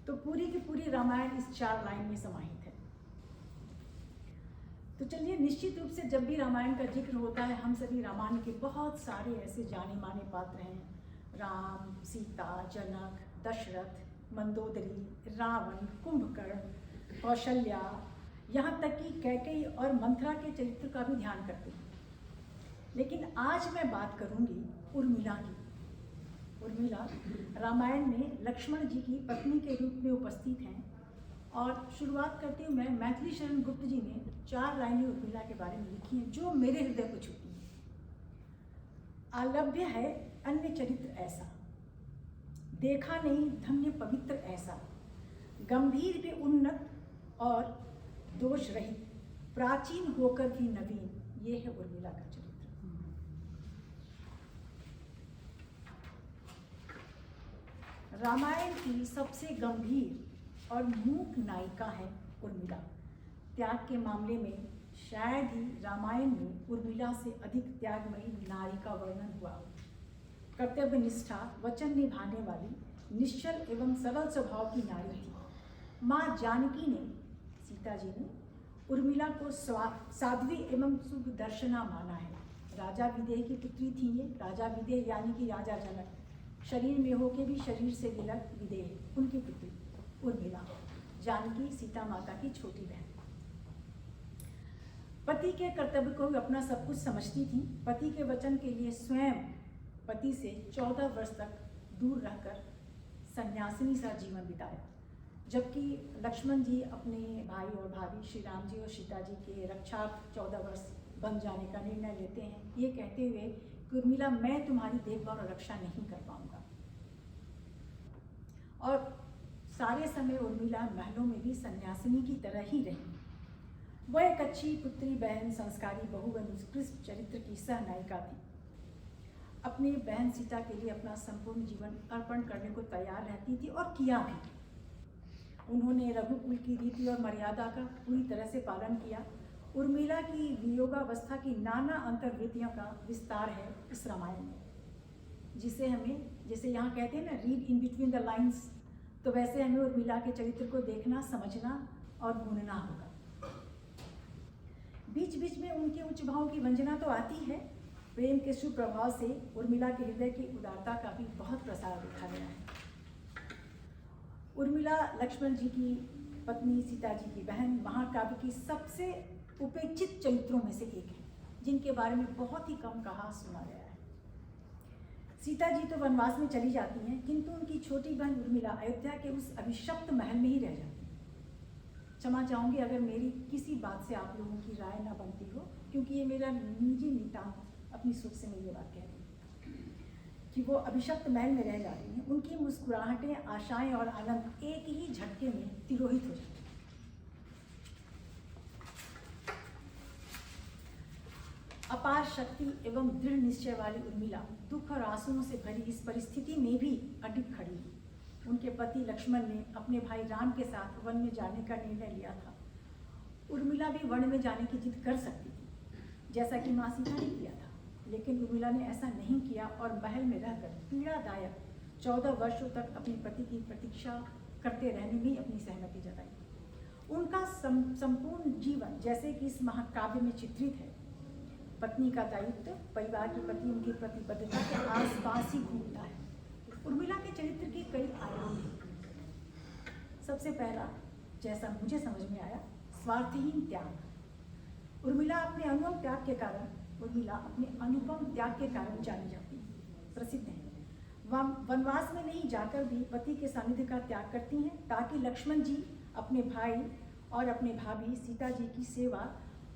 तो पूरी की पूरी रामायण इस 4 लाइन में समाहित है। तो चलिए, निश्चित रूप से जब भी रामायण का जिक्र होता है, हम सभी रामायण के बहुत सारे ऐसे जाने माने पात्र हैं। राम, सीता, जनक, दशरथ, मंदोदरी, रावण, कुंभकर्ण, कौशल्या, यहाँ तक कि कैकेयी और मंथरा के चरित्र का भी ध्यान करते हैं। लेकिन आज मैं बात करूंगी उर्मिला की। उर्मिला रामायण में लक्ष्मण जी की पत्नी के रूप में उपस्थित हैं। और शुरुआत करती हूँ मैं, मैथिली शरण गुप्त जी ने 4 लाइनें उर्मिला के बारे में लिखी हैं जो मेरे हृदय को छूती हैं। आलभ्य है अन्य चरित्र ऐसा, देखा नहीं धन्य पवित्र ऐसा, गंभीर भी उन्नत और दोष रहित, प्राचीन होकर भी नवीन। ये है उर्मिला का चरित्र। रामायण की सबसे गंभीर और मूक नायिका है उर्मिला। त्याग के मामले में शायद ही रामायण में उर्मिला से अधिक त्यागमयी नारी का वर्णन हुआ हो। कर्तव्य निष्ठा, वचन निभाने वाली, निश्चल एवं सरल स्वभाव की नारी थी। माँ जानकी ने, सीता जी ने उर्मिला को साध्वी एवं सुदर्शना माना है। राजा विदेह की पुत्री थी ये। राजा विदेह यानी कि राजा जनक, शरीर में होके भी शरीर से विलग विदेह, उनकी पुत्री उर्मिला। जानकी सीता माता की छोटी बहन। पति के कर्तव्य को भी अपना सब कुछ समझती थी। पति के वचन के लिए स्वयं पति से 14 वर्ष तक दूर रहकर सन्यासिनी सा जीवन बिताया। जबकि लक्ष्मण जी अपने भाई और भाभी श्री राम जी और सीता जी के रक्षार्थ 14 वर्ष बन जाने का निर्णय लेते हैं, ये कहते हुए कि उर्मिला, मैं तुम्हारी देखभाल और रक्षा नहीं कर पाऊंगा। और सारे समय उर्मिला महलों में भी सन्यासिनी की तरह ही रही। वह एक अच्छी पुत्री, बहन, संस्कारी, बहु व उत्कृष्ट चरित्र की सहनायिका थी। अपनी बहन सीता के लिए अपना संपूर्ण जीवन अर्पण करने को तैयार रहती थी और किया भी। उन्होंने रघुकुल की रीति और मर्यादा का पूरी तरह से पालन किया। उर्मिला की वियोगावस्था की नाना अंतर्वृत्तियों का विस्तार है इस रामायण में, जिसे हमें, जैसे यहाँ कहते हैं ना, read in between the lines, तो वैसे हमें उर्मिला के चरित्र को देखना, समझना और भूनना होगा। बीच बीच में उनके उच्च भाव की वंजना तो आती है। प्रेम के सुप्रभाव से उर्मिला के हृदय की उदारता का भी बहुत प्रसार देखा गया है। उर्मिला लक्ष्मण जी की पत्नी, सीता जी की बहन, महाकाव्य की सबसे उपेक्षित चरित्रों में से एक है, जिनके बारे में बहुत ही कम कहा सुना गया है। सीता जी तो वनवास में चली जाती हैं, किंतु उनकी छोटी बहन उर्मिला अयोध्या के उस अभिशप्त महल में ही रह जाती है। क्षमा चाहूँगी अगर मेरी किसी बात से आप लोगों की राय ना बनती हो, क्योंकि ये मेरा निजी नितांत अपनी सोच से मैं ये बात कह रही हूँ कि वो अभिशप्त महल में रह जाती हैं। उनकी मुस्कुराहटें, आशाएं और आनंद एक ही झटके में तिरोहित हो जाते हैं। अपार शक्ति एवं दृढ़ निश्चय वाली उर्मिला दुख और आंसुओं से भरी इस परिस्थिति में भी अडिग खड़ी। उनके पति लक्ष्मण ने अपने भाई राम के साथ वन में जाने का निर्णय लिया था। उर्मिला भी वन में जाने की जिद कर सकती थी, जैसा कि माँ सीता ने किया था, लेकिन उर्मिला ने ऐसा नहीं किया और महल में रहकर पीड़ादायक 14 वर्षों तक अपने पति की प्रतीक्षा करते रहने में अपनी सहमति जताई। उनका संपूर्ण जीवन, जैसे कि इस महाकाव्य में चित्रित है, पत्नी का दायित्व, परिवार के प्रति उनकी प्रतिबद्धता के आसपास ही घूमता है। उर्मिला के चरित्र के कई आयाम हैं। सबसे पहला, जैसा मुझे समझ में आया, स्वार्थहीन त्याग। उर्मिला अपने अनुपम त्याग के कारण जानी जाती है, प्रसिद्ध है। वनवास में नहीं जाकर भी पति के सानिध्य का त्याग करती हैं ताकि लक्ष्मण जी अपने भाई और अपने भाभी सीता जी की सेवा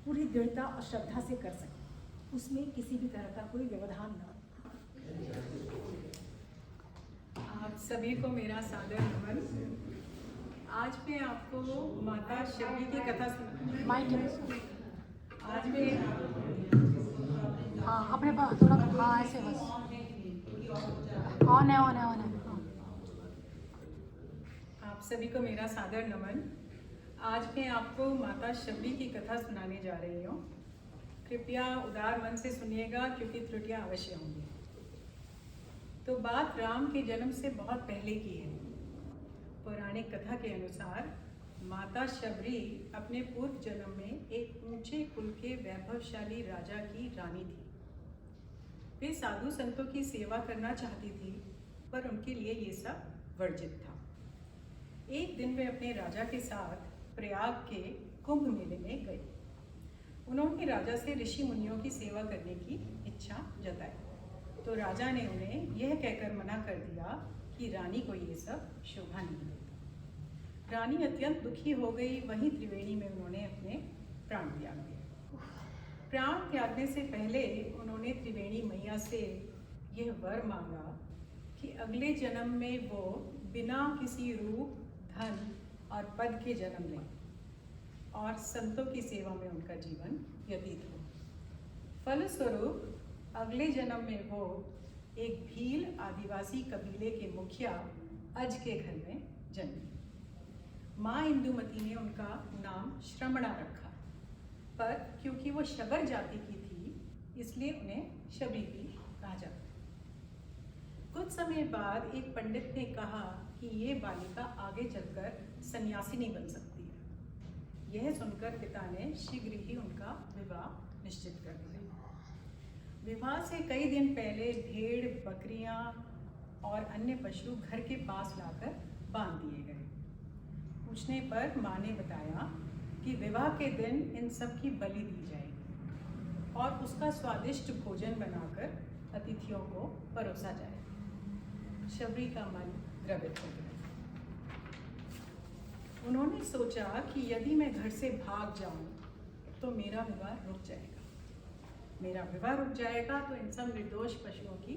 पूरी दृढ़ता और श्रद्धा से कर सकें, उसमें किसी भी तरह का कोई व्यवधान न हो। आप सभी को मेरा सादर नमन। आज मैं आपको माता शबरी की कथा आज मैं हाँ अपने पास थोड़ा हाँ ऐसे बस ऑन है हाँ। आप सभी को मेरा सादर नमन। आज मैं आपको माता शबरी की कथा सुनाने जा रही हूँ। कृपया उदार मन से सुनिएगा क्योंकि त्रुटियां अवश्य होंगी। तो बात राम के जन्म से बहुत पहले की है। पौराणिक कथा के अनुसार माता शबरी अपने पूर्व जन्म में एक ऊंचे कुल के वैभवशाली राजा की रानी थी। वे साधु संतों की सेवा करना चाहती थी, पर उनके लिए ये सब वर्जित था। एक दिन वे अपने राजा के साथ प्रयाग के कुंभ मेले में गई। उन्होंने राजा से ऋषि मुनियों की सेवा करने की इच्छा जताई, तो राजा ने उन्हें यह कहकर मना कर दिया कि रानी को ये सब शोभा नहीं देता। रानी अत्यंत दुखी हो गई। वहीं त्रिवेणी में उन्होंने अपने प्राण त्याग दिए। प्राण त्यागने से पहले उन्होंने त्रिवेणी मैया से यह वर मांगा कि अगले जन्म में वो बिना किसी रूप, धन और पद के जन्म लें और संतों की सेवा में उनका जीवन व्यतीत हो। फलस्वरूप अगले जन्म में वो एक भील आदिवासी कबीले के मुखिया अज के घर में जन्मी। माँ इंदुमती ने उनका नाम श्रमणा रखा, पर क्योंकि वो शबर जाति की थी इसलिए उन्हें शबरी भी कहा जाता। कुछ समय बाद एक पंडित ने कहा कि ये बालिका आगे चलकर सन्यासिनी बन सकती है। यह सुनकर पिता ने शीघ्र ही उनका विवाह निश्चित कर दिया। विवाह से कई दिन पहले भेड़, बकरियां और अन्य पशु घर के पास लाकर बांध दिए गए। पूछने पर माँ ने बताया कि विवाह के दिन इन सब की बलि दी जाएगी और उसका स्वादिष्ट भोजन बनाकर अतिथियों को परोसा जाएगा। शबरी का मन द्रवित हो गया। उन्होंने सोचा कि यदि मैं घर से भाग जाऊं तो मेरा विवाह रुक जाएगा। मेरा विवाह रुक जाएगा तो इन सब निर्दोष पशुओं की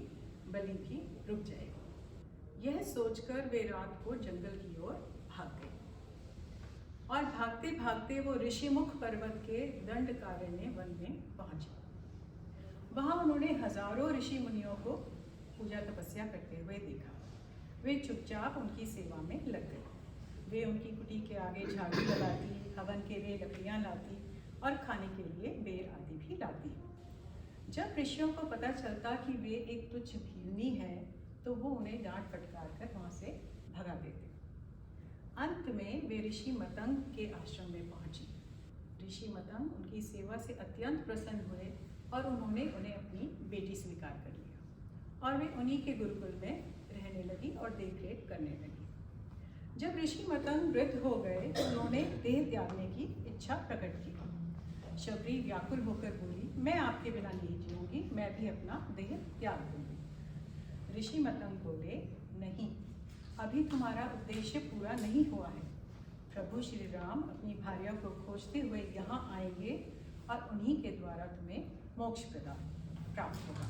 बलि भी रुक जाएगी। यह सोचकर वे रात को जंगल की ओर भाग गए और भागते भागते वो ऋषिमुख पर्वत के दंडकारण्य वन में पहुंचे। वहां उन्होंने हजारों ऋषि मुनियों को पूजा तपस्या करते हुए देखा। वे चुपचाप उनकी सेवा में लग गए। वे उनकी कुटी के आगे झाड़ू लगाती, हवन के लिए लकड़ियां लाती और खाने के लिए बेर आदि भी लाती। जब ऋषियों को पता चलता कि वे एक तुच्छ भीलनी है तो वो उन्हें डांट फटकार कर वहां से भगा देते। अंत में वे ऋषि मतंग के आश्रम में पहुंची। ऋषि मतंग उनकी सेवा से अत्यंत प्रसन्न हुए और उन्होंने उन्हें अपनी बेटी स्वीकार कर लिया और वे उन्हीं के गुरुकुल में रहने लगी और देखरेख करने लगी। जब ऋषि मतंग वृद्ध हो गए तो उन्होंने देह त्यागने की इच्छा प्रकट की। शबरी व्याकुल होकर बोली, मैं आपके बिना नहीं जीऊंगी, मैं भी अपना देह त्याग दूंगी। ऋषि मतंग बोले, नहीं, अभी तुम्हारा उद्देश्य पूरा नहीं हुआ है। प्रभु श्री राम अपनी भार्या को खोजते हुए यहाँ आएंगे और उन्हीं के द्वारा तुम्हें मोक्ष प्रदान प्राप्त होगा।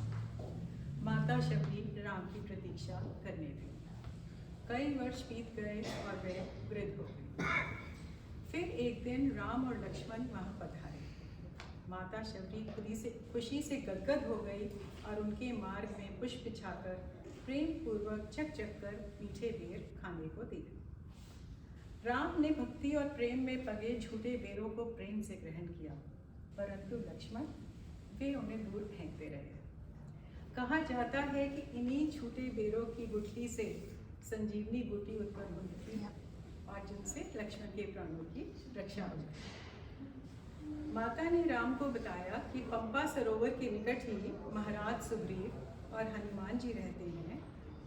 माता शबरी राम की प्रतीक्षा करने लगी। कई वर्ष बीत गए और वे वृद्ध हो गए। फिर एक दिन राम और लक्ष्मण वहाँ पधारे। माता शबरी खुशी से गदगद हो गई और उनके मार्ग में पुष्प बिछाकर प्रेम पूर्वक चक कर मीठे बेर खाने को दिए। राम ने भक्ति और प्रेम में पगे झूठे बेरों को प्रेम से ग्रहण किया, परंतु लक्ष्मण वे उन्हें दूर फेंकते रहे। कहा जाता है कि इन्हीं झूठे बेरों की गुठली से संजीवनी बूटी उत्पन्न होती है और जिनसे लक्ष्मण के प्राणों की रक्षा हो जाती। माता ने राम को बताया कि पंपा सरोवर के निकट ही महाराज सुग्रीव और हनुमान जी रहते हैं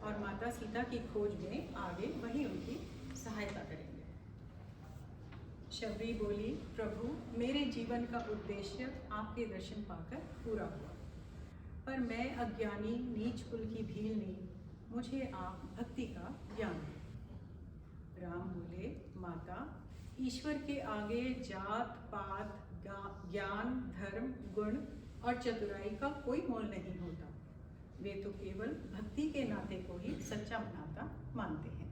और माता सीता की खोज में आगे वही उनकी सहायता करेंगे। शबरी बोली, प्रभु, मेरे जीवन का उद्देश्य आपके दर्शन पाकर पूरा हुआ, पर मैं अज्ञानी नीच कुल की भीलनी, मुझे आप भक्ति का ज्ञान दें। राम बोले, माता, ईश्वर के आगे जात पात ज्ञान धर्म गुण और चतुराई का कोई मोल नहीं होता। वे तो केवल भक्ति के नाते को ही सच्चा नाता मानते हैं।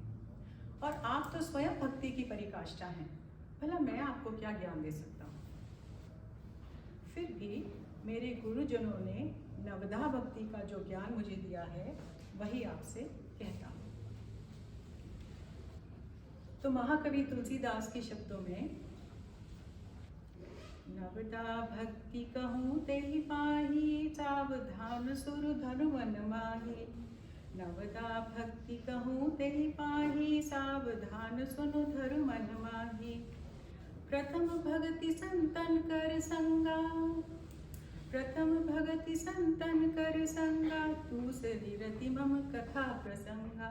और आप तो स्वयं भक्ति की परिकाष्ठा हैं। भला मैं आपको क्या ज्ञान दे सकता हूँ? फिर भी मेरे गुरुजनों ने नवधा भक्ति का जो ज्ञान मुझे दिया है वही आपसे कहता हूँ। तो महाकवि तुलसीदास के शब्दों में, नवदा भक्ति कहूँ तेहि पाही, सावधान सुर धनु मन माही। नवदा भक्ति कहूँ तेहि पाही, सावधान सुनु धरु मन माही। प्रथम भगति संतन कर संगा, प्रथम भगति संतन कर संगा। दूसरी रति मम कथा प्रसंगा,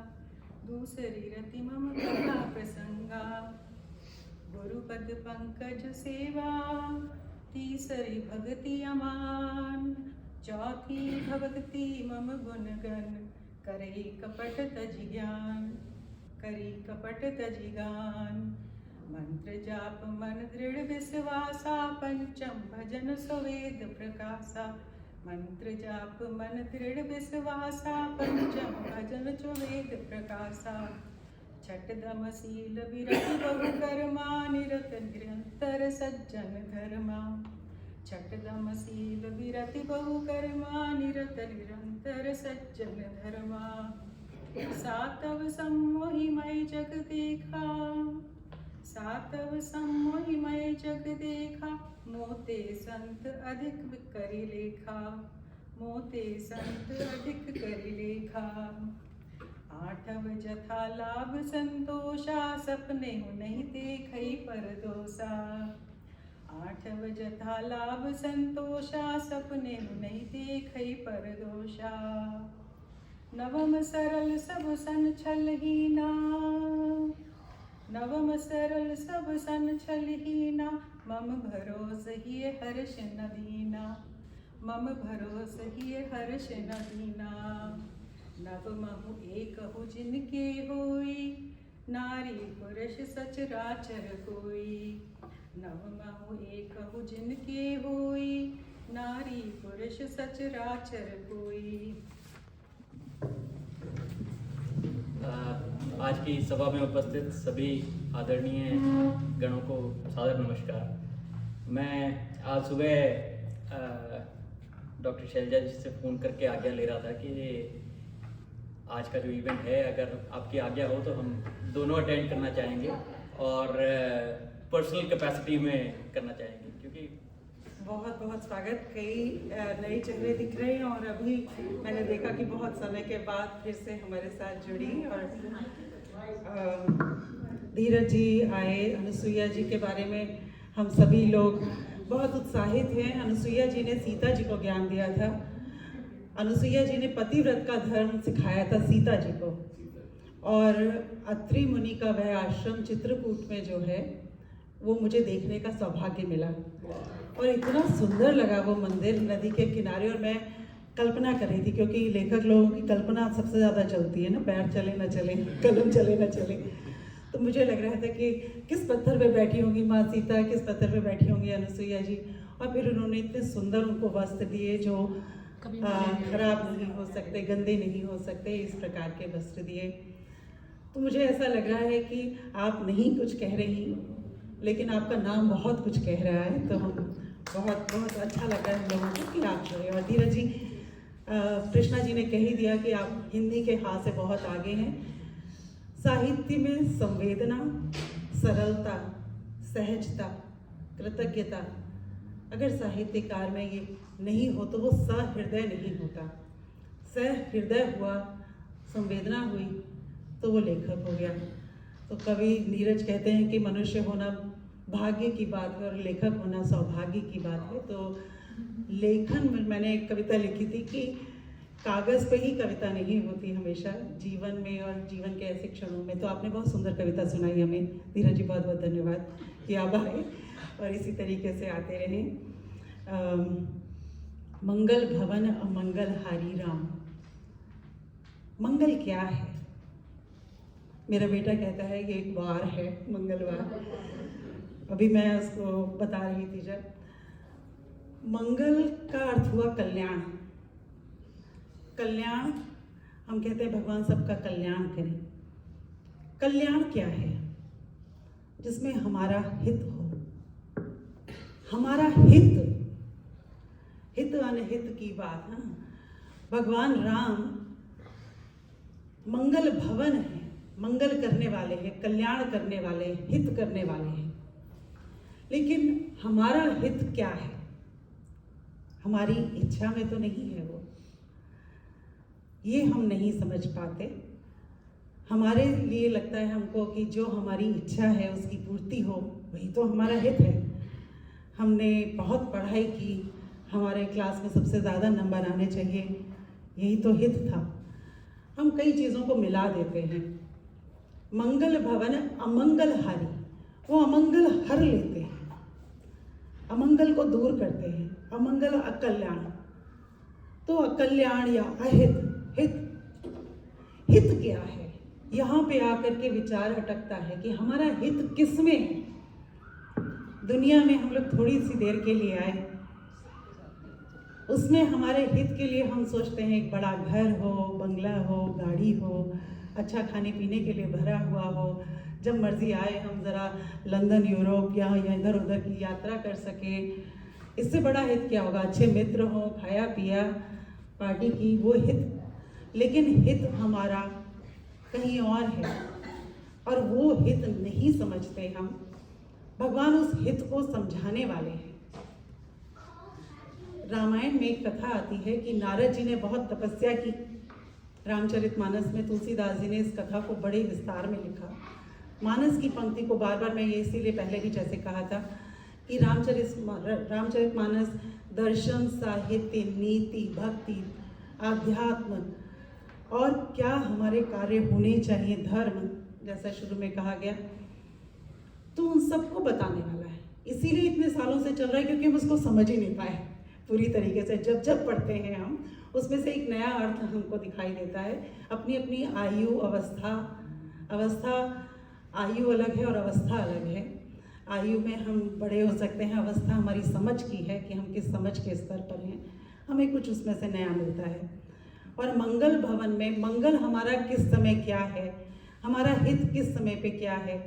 दूसरी रति मम कथा प्रसंगा। गुरुपद पंकज सेवा, तीसरी भक्ति अमान। चौथी भक्ति मम गुणगन, करी कपट तजि ज्ञान, करी कपट तजि गान। मंत्र जाप मन दृढ़ विश्वासा, पंचम भजन सुवेद प्रकाशा। मंत्र जाप मन दृढ़ विश्वासा, पंचम भजन सुवेद प्रकाशा। छठ दम शील विरति बहु कर्मा, निरत निरंतर सज्जन धर्मा। छठ दम शील विरति बहु कर्मा, निरत निरंतर सज्जन धर्मा। सातव सम्मोहिमय जग देखा, सातव सम्मोहिमय जग देखा। मोते संत अधिक करि लेखा, मोते संत अधिक करि लेखा। आठव जथा लाभ संतोषा, सपने हूँ नहीं देखई परदोषा। आठव जथा लाभ संतोषा, सपने हूँ नहीं देखई परदोषा। नवम सरल सब सन छलहीना, नवम सरल सब सन छलहीना। मम भरोस हिय हर्ष न दीना, मम भरोस हिय हर्ष न दीना। नव महु एकहु जिनके होई, नारी पुरुष सचराचर कोई। नव महु एकहु जिनके होई, नारी पुरुष सचराचर कोई। आज की सभा में उपस्थित सभी आदरणीय गणों को सादर नमस्कार। मैं आज सुबह डॉक्टर शैलजा जी से फ़ोन करके आज्ञा ले रहा था कि आज का जो इवेंट है, अगर आपकी आज्ञा हो तो हम दोनों अटेंड करना चाहेंगे और पर्सनल कैपेसिटी में करना चाहेंगे, क्योंकि बहुत बहुत स्वागत। कई नए चेहरे दिख रहे हैं और अभी मैंने देखा कि बहुत समय के बाद फिर से हमारे साथ जुड़ी। और धीरज जी आए, अनुसुईया जी के बारे में हम सभी लोग बहुत उत्साहित हैं। अनुसुईया जी ने सीता जी को ज्ञान दिया था। अनुसुईया जी ने पतिव्रत का धर्म सिखाया था सीता जी को। और अत्रि मुनि का वह आश्रम चित्रकूट में जो है वो मुझे देखने का सौभाग्य मिला और इतना सुंदर लगा वो मंदिर नदी के किनारे। और मैं कल्पना कर रही थी, क्योंकि लेखक लोगों की कल्पना सबसे ज़्यादा चलती है ना, पैर चले ना चले, कलम चले ना चले। तो मुझे लग रहा था कि किस पत्थर पे बैठी होंगी माँ सीता, किस पत्थर पे बैठी होंगी अनुसुईया जी। और फिर उन्होंने इतने सुंदर उनको वस्त्र दिए जो खराब नहीं हो सकते, गंदे नहीं हो सकते, इस प्रकार के वस्त्र दिए। तो मुझे ऐसा लग रहा है कि आप नहीं कुछ कह रही, लेकिन आपका नाम बहुत कुछ कह रहा है। तो हम बहुत बहुत अच्छा लग रहा है हम लोगों को कि आप जो है। और धीरज जी, कृष्णा जी ने कह ही दिया कि आप हिंदी के हाथ से बहुत आगे हैं। साहित्य में संवेदना, सरलता, सहजता, कृतज्ञता, अगर साहित्यकार में ये नहीं हो तो वो सहृदय नहीं होता। सहृदय हुआ, संवेदना हुई तो वो लेखक हो गया। तो कवि नीरज कहते हैं कि मनुष्य होना भाग्य की बात है और लेखक होना सौभाग्य की बात है। तो लेखन में मैंने एक कविता लिखी थी कि कागज़ पे ही कविता नहीं होती, हमेशा जीवन में और जीवन के ऐसे क्षणों में। तो आपने बहुत सुंदर कविता सुनाई हमें, धीरज जी, बहुत बहुत धन्यवाद कि आप आए और इसी तरीके से आते रहें। मंगल भवन अमंगल हारी राम। मंगल क्या है? मेरा बेटा कहता है ये एक वार है, मंगलवार। अभी मैं उसको बता रही थी जब, मंगल का अर्थ हुआ कल्याण। कल्याण, हम कहते हैं भगवान सबका कल्याण करें। कल्याण क्या है? जिसमें हमारा हित हो। हमारा हित, हित अनहित की बात है। भगवान राम मंगल भवन है, मंगल करने वाले हैं, कल्याण करने वाले हैं, हित करने वाले हैं। लेकिन हमारा हित क्या है? हमारी इच्छा में तो नहीं है वो, ये हम नहीं समझ पाते। हमारे लिए लगता है हमको कि जो हमारी इच्छा है उसकी पूर्ति हो, वही तो हमारा हित है। हमने बहुत पढ़ाई की, हमारे क्लास में सबसे ज़्यादा नंबर आने चाहिए, यही तो हित था। हम कई चीज़ों को मिला देते हैं। मंगल भवन अमंगल हारी, वो अमंगल हर लेते हैं, अमंगल को दूर करते हैं। अमंगल अकल्याण, तो अकल्याण या अहित, हित, हित क्या है? यहाँ पे आकर के विचार अटकता है कि हमारा हित किस में है। दुनिया में हम लोग थोड़ी सी देर के लिए आए, उसमें हमारे हित के लिए हम सोचते हैं एक बड़ा घर हो, बंगला हो, गाड़ी हो, अच्छा खाने पीने के लिए भरा हुआ हो, जब मर्जी आए हम ज़रा लंदन, यूरोप या इधर उधर की यात्रा कर सके। इससे बड़ा हित क्या होगा? अच्छे मित्र हो, खाया पिया, पार्टी की, वो हित। लेकिन हित हमारा कहीं और है और वो हित नहीं समझते हम। भगवान उस हित को समझाने वाले हैं। रामायण में एक कथा आती है कि नारद जी ने बहुत तपस्या की। रामचरितमानस में तुलसीदास जी ने इस कथा को बड़े विस्तार में लिखा। मानस की पंक्ति को बार बार मैं ये इसीलिए पहले भी जैसे कहा था कि रामचरितमानस दर्शन, साहित्य, नीति, भक्ति, आध्यात्म और क्या हमारे कार्य होने चाहिए, धर्म, जैसा शुरू में कहा गया, तो उन सबको बताने वाला है। इसीलिए इतने सालों से चल रहा है क्योंकि हम उसको समझ ही नहीं पाए पूरी तरीके से। जब जब पढ़ते हैं हम, उसमें से एक नया अर्थ हमको दिखाई देता है। अपनी अपनी आयु, अवस्था, आयु अलग है और अवस्था अलग है। आयु में हम बड़े हो सकते हैं, अवस्था हमारी समझ की है कि हम किस समझ के स्तर पर हैं, हमें कुछ उसमें से नया मिलता है। और मंगल भवन में मंगल हमारा किस समय क्या है, हमारा हित किस समय पे क्या है,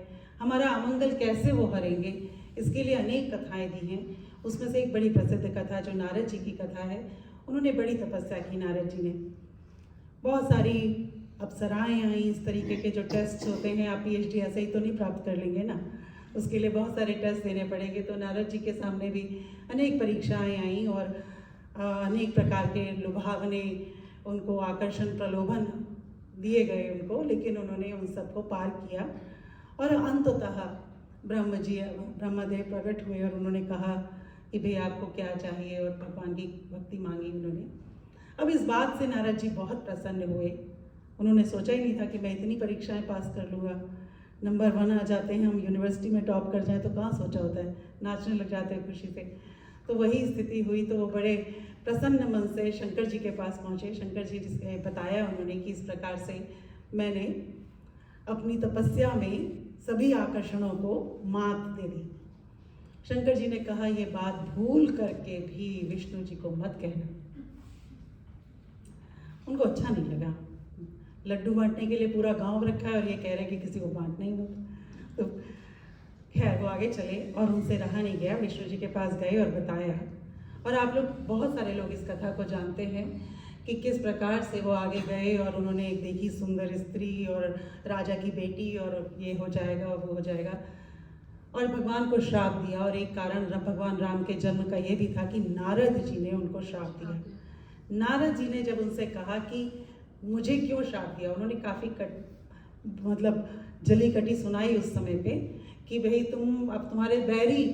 हमारा अमंगल कैसे वो हरेंगे, इसके लिए अनेक कथाएं दी हैं। उसमें से एक बड़ी प्रसिद्ध कथा जो नारद जी की कथा है, उन्होंने बड़ी तपस्या की नारद जी ने। बहुत सारी अप्सराएं आई, इस तरीके के जो टेस्ट होते हैं, आप PhD ऐसे ही तो नहीं प्राप्त कर लेंगे ना, उसके लिए बहुत सारे टेस्ट देने पड़ेंगे। तो नारद जी के सामने भी अनेक परीक्षाएं आई और अनेक प्रकार के लुभावने, उनको आकर्षण, प्रलोभन दिए गए उनको, लेकिन उन्होंने उन सबको पार किया। और अंततः ब्रह्मदेव प्रकट हुए और उन्होंने कहा कि भाई आपको क्या चाहिए, और भगवान की भक्ति मांगी उन्होंने। अब इस बात से नारद जी बहुत प्रसन्न हुए। उन्होंने सोचा ही नहीं था कि मैं इतनी परीक्षाएं पास कर लूँगा, नंबर 1 आ जाते हैं, हम यूनिवर्सिटी में टॉप कर जाएं तो कहाँ सोचा होता है, नाचने लग जाते हैं खुशी से। तो वही स्थिति हुई। तो वो बड़े प्रसन्न मन से शंकर जी के पास पहुँचे। शंकर जी जिसने बताया उन्होंने कि इस प्रकार से मैंने अपनी तपस्या में सभी आकर्षणों को मात दे दी। शंकर जी ने कहा ये बात भूल करके भी विष्णु जी को मत कहना। उनको अच्छा नहीं लगा। लड्डू बांटने के लिए पूरा गांव रखा है और ये कह रहे हैं कि किसी को बांटना ही मत। तो खैर वो आगे चले और उनसे रहा नहीं गया, विष्णु जी के पास गए और बताया। और आप लोग, बहुत सारे लोग इस कथा को जानते हैं कि किस प्रकार से वो आगे गए और उन्होंने एक देखी सुंदर स्त्री और राजा की बेटी, और ये हो जाएगा और वो हो जाएगा, और भगवान को श्राप दिया। और एक कारण भगवान राम के जन्म का ये भी था कि नारद जी ने उनको श्राप दिया। नारद जी ने जब उनसे कहा कि मुझे क्यों श्राप दिया, उन्होंने काफ़ी मतलब जली कटी सुनाई उस समय पे कि भाई तुम, अब तुम्हारे बैरी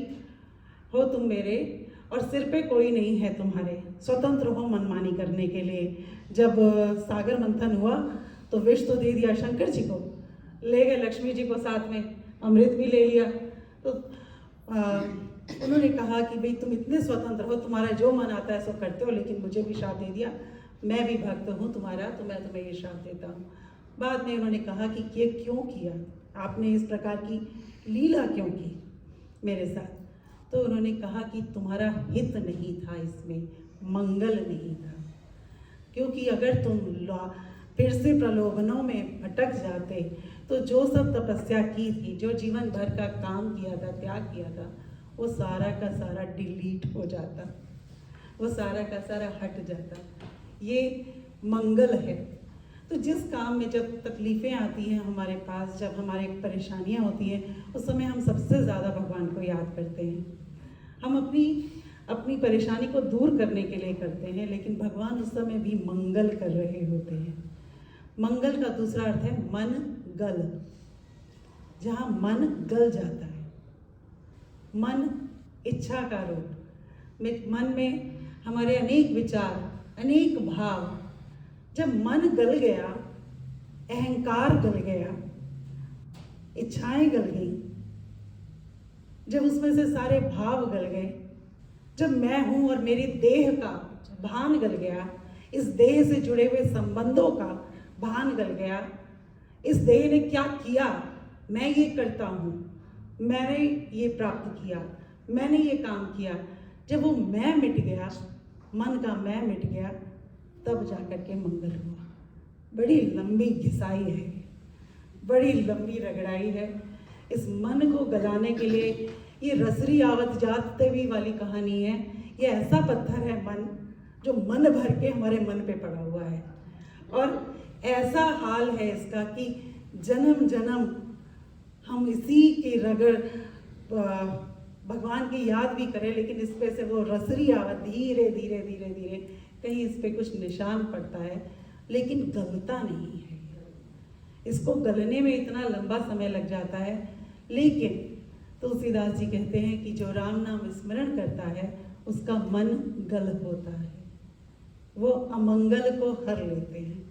हो तुम मेरे, और सिर पे कोई नहीं है तुम्हारे, स्वतंत्र हो मनमानी करने के लिए। जब सागर मंथन हुआ तो विष तो दे दिया शंकर जी को, ले गए लक्ष्मी जी को साथ में, अमृत भी ले लिया। तो उन्होंने कहा कि भाई तुम इतने स्वतंत्र हो, तुम्हारा जो मन आता है सो करते हो, लेकिन मुझे भी श्राप दे दिया, मैं भी भक्त हूँ तुम्हारा, तो मैं तुम्हें ये श्राप देता हूँ। बाद में उन्होंने कहा कि ये क्यों किया आपने, इस प्रकार की लीला क्यों की, मेरे साथ। तो उन्होंने कहा कि तुम्हारा हित नहीं था इसमें, मंगल नहीं था, क्योंकि अगर तुम फिर से प्रलोभनों में भटक जाते तो जो सब तपस्या की थी, जो जीवन भर का काम किया था, त्याग किया था, वो सारा का सारा डिलीट हो जाता, वो सारा का सारा हट जाता। ये मंगल है। तो जिस काम में जब तकलीफ़ें आती हैं हमारे पास, जब हमारे परेशानियां होती हैं, उस समय हम सबसे ज़्यादा भगवान को याद करते हैं। हम अपनी परेशानी को दूर करने के लिए करते हैं, लेकिन भगवान उस समय भी मंगल कर रहे होते हैं। मंगल का दूसरा अर्थ है मन गल। जहाँ मन गल जाता है, मन इच्छा का रूप, मन में हमारे अनेक विचार, अनेक भाव, जब मन गल गया, अहंकार गल गया, इच्छाएं गल गई, जब उसमें से सारे भाव गल गए, जब मैं हूं और मेरी देह का भान गल गया, इस देह से जुड़े हुए संबंधों का भान गल गया, इस देह ने क्या किया, मैं ये करता हूँ, मैंने ये प्राप्त किया, मैंने ये काम किया, जब वो मैं मिट गया, मन का मैं मिट गया, तब जाकर के मंगल हुआ। बड़ी लंबी घिसाई है, बड़ी लंबी रगड़ाई है। इस मन को गलाने के लिए ये रसरी आवत जाते भी वाली कहानी है। ये ऐसा पत्थर है मन, जो मन भर के हमारे मन पे पड़ा हुआ है, और ऐसा हाल है इसका कि जन्म जन्म हम इसी की रगड़ भगवान की याद भी करें, लेकिन इस पे से वो रसरी आवत धीरे धीरे धीरे धीरे कहीं इस पे कुछ निशान पड़ता है, लेकिन गलता नहीं है। इसको गलने में इतना लंबा समय लग जाता है, लेकिन तुलसीदास जी कहते हैं कि जो राम नाम स्मरण करता है उसका मन गल होता है, वो अमंगल को हर लेते हैं।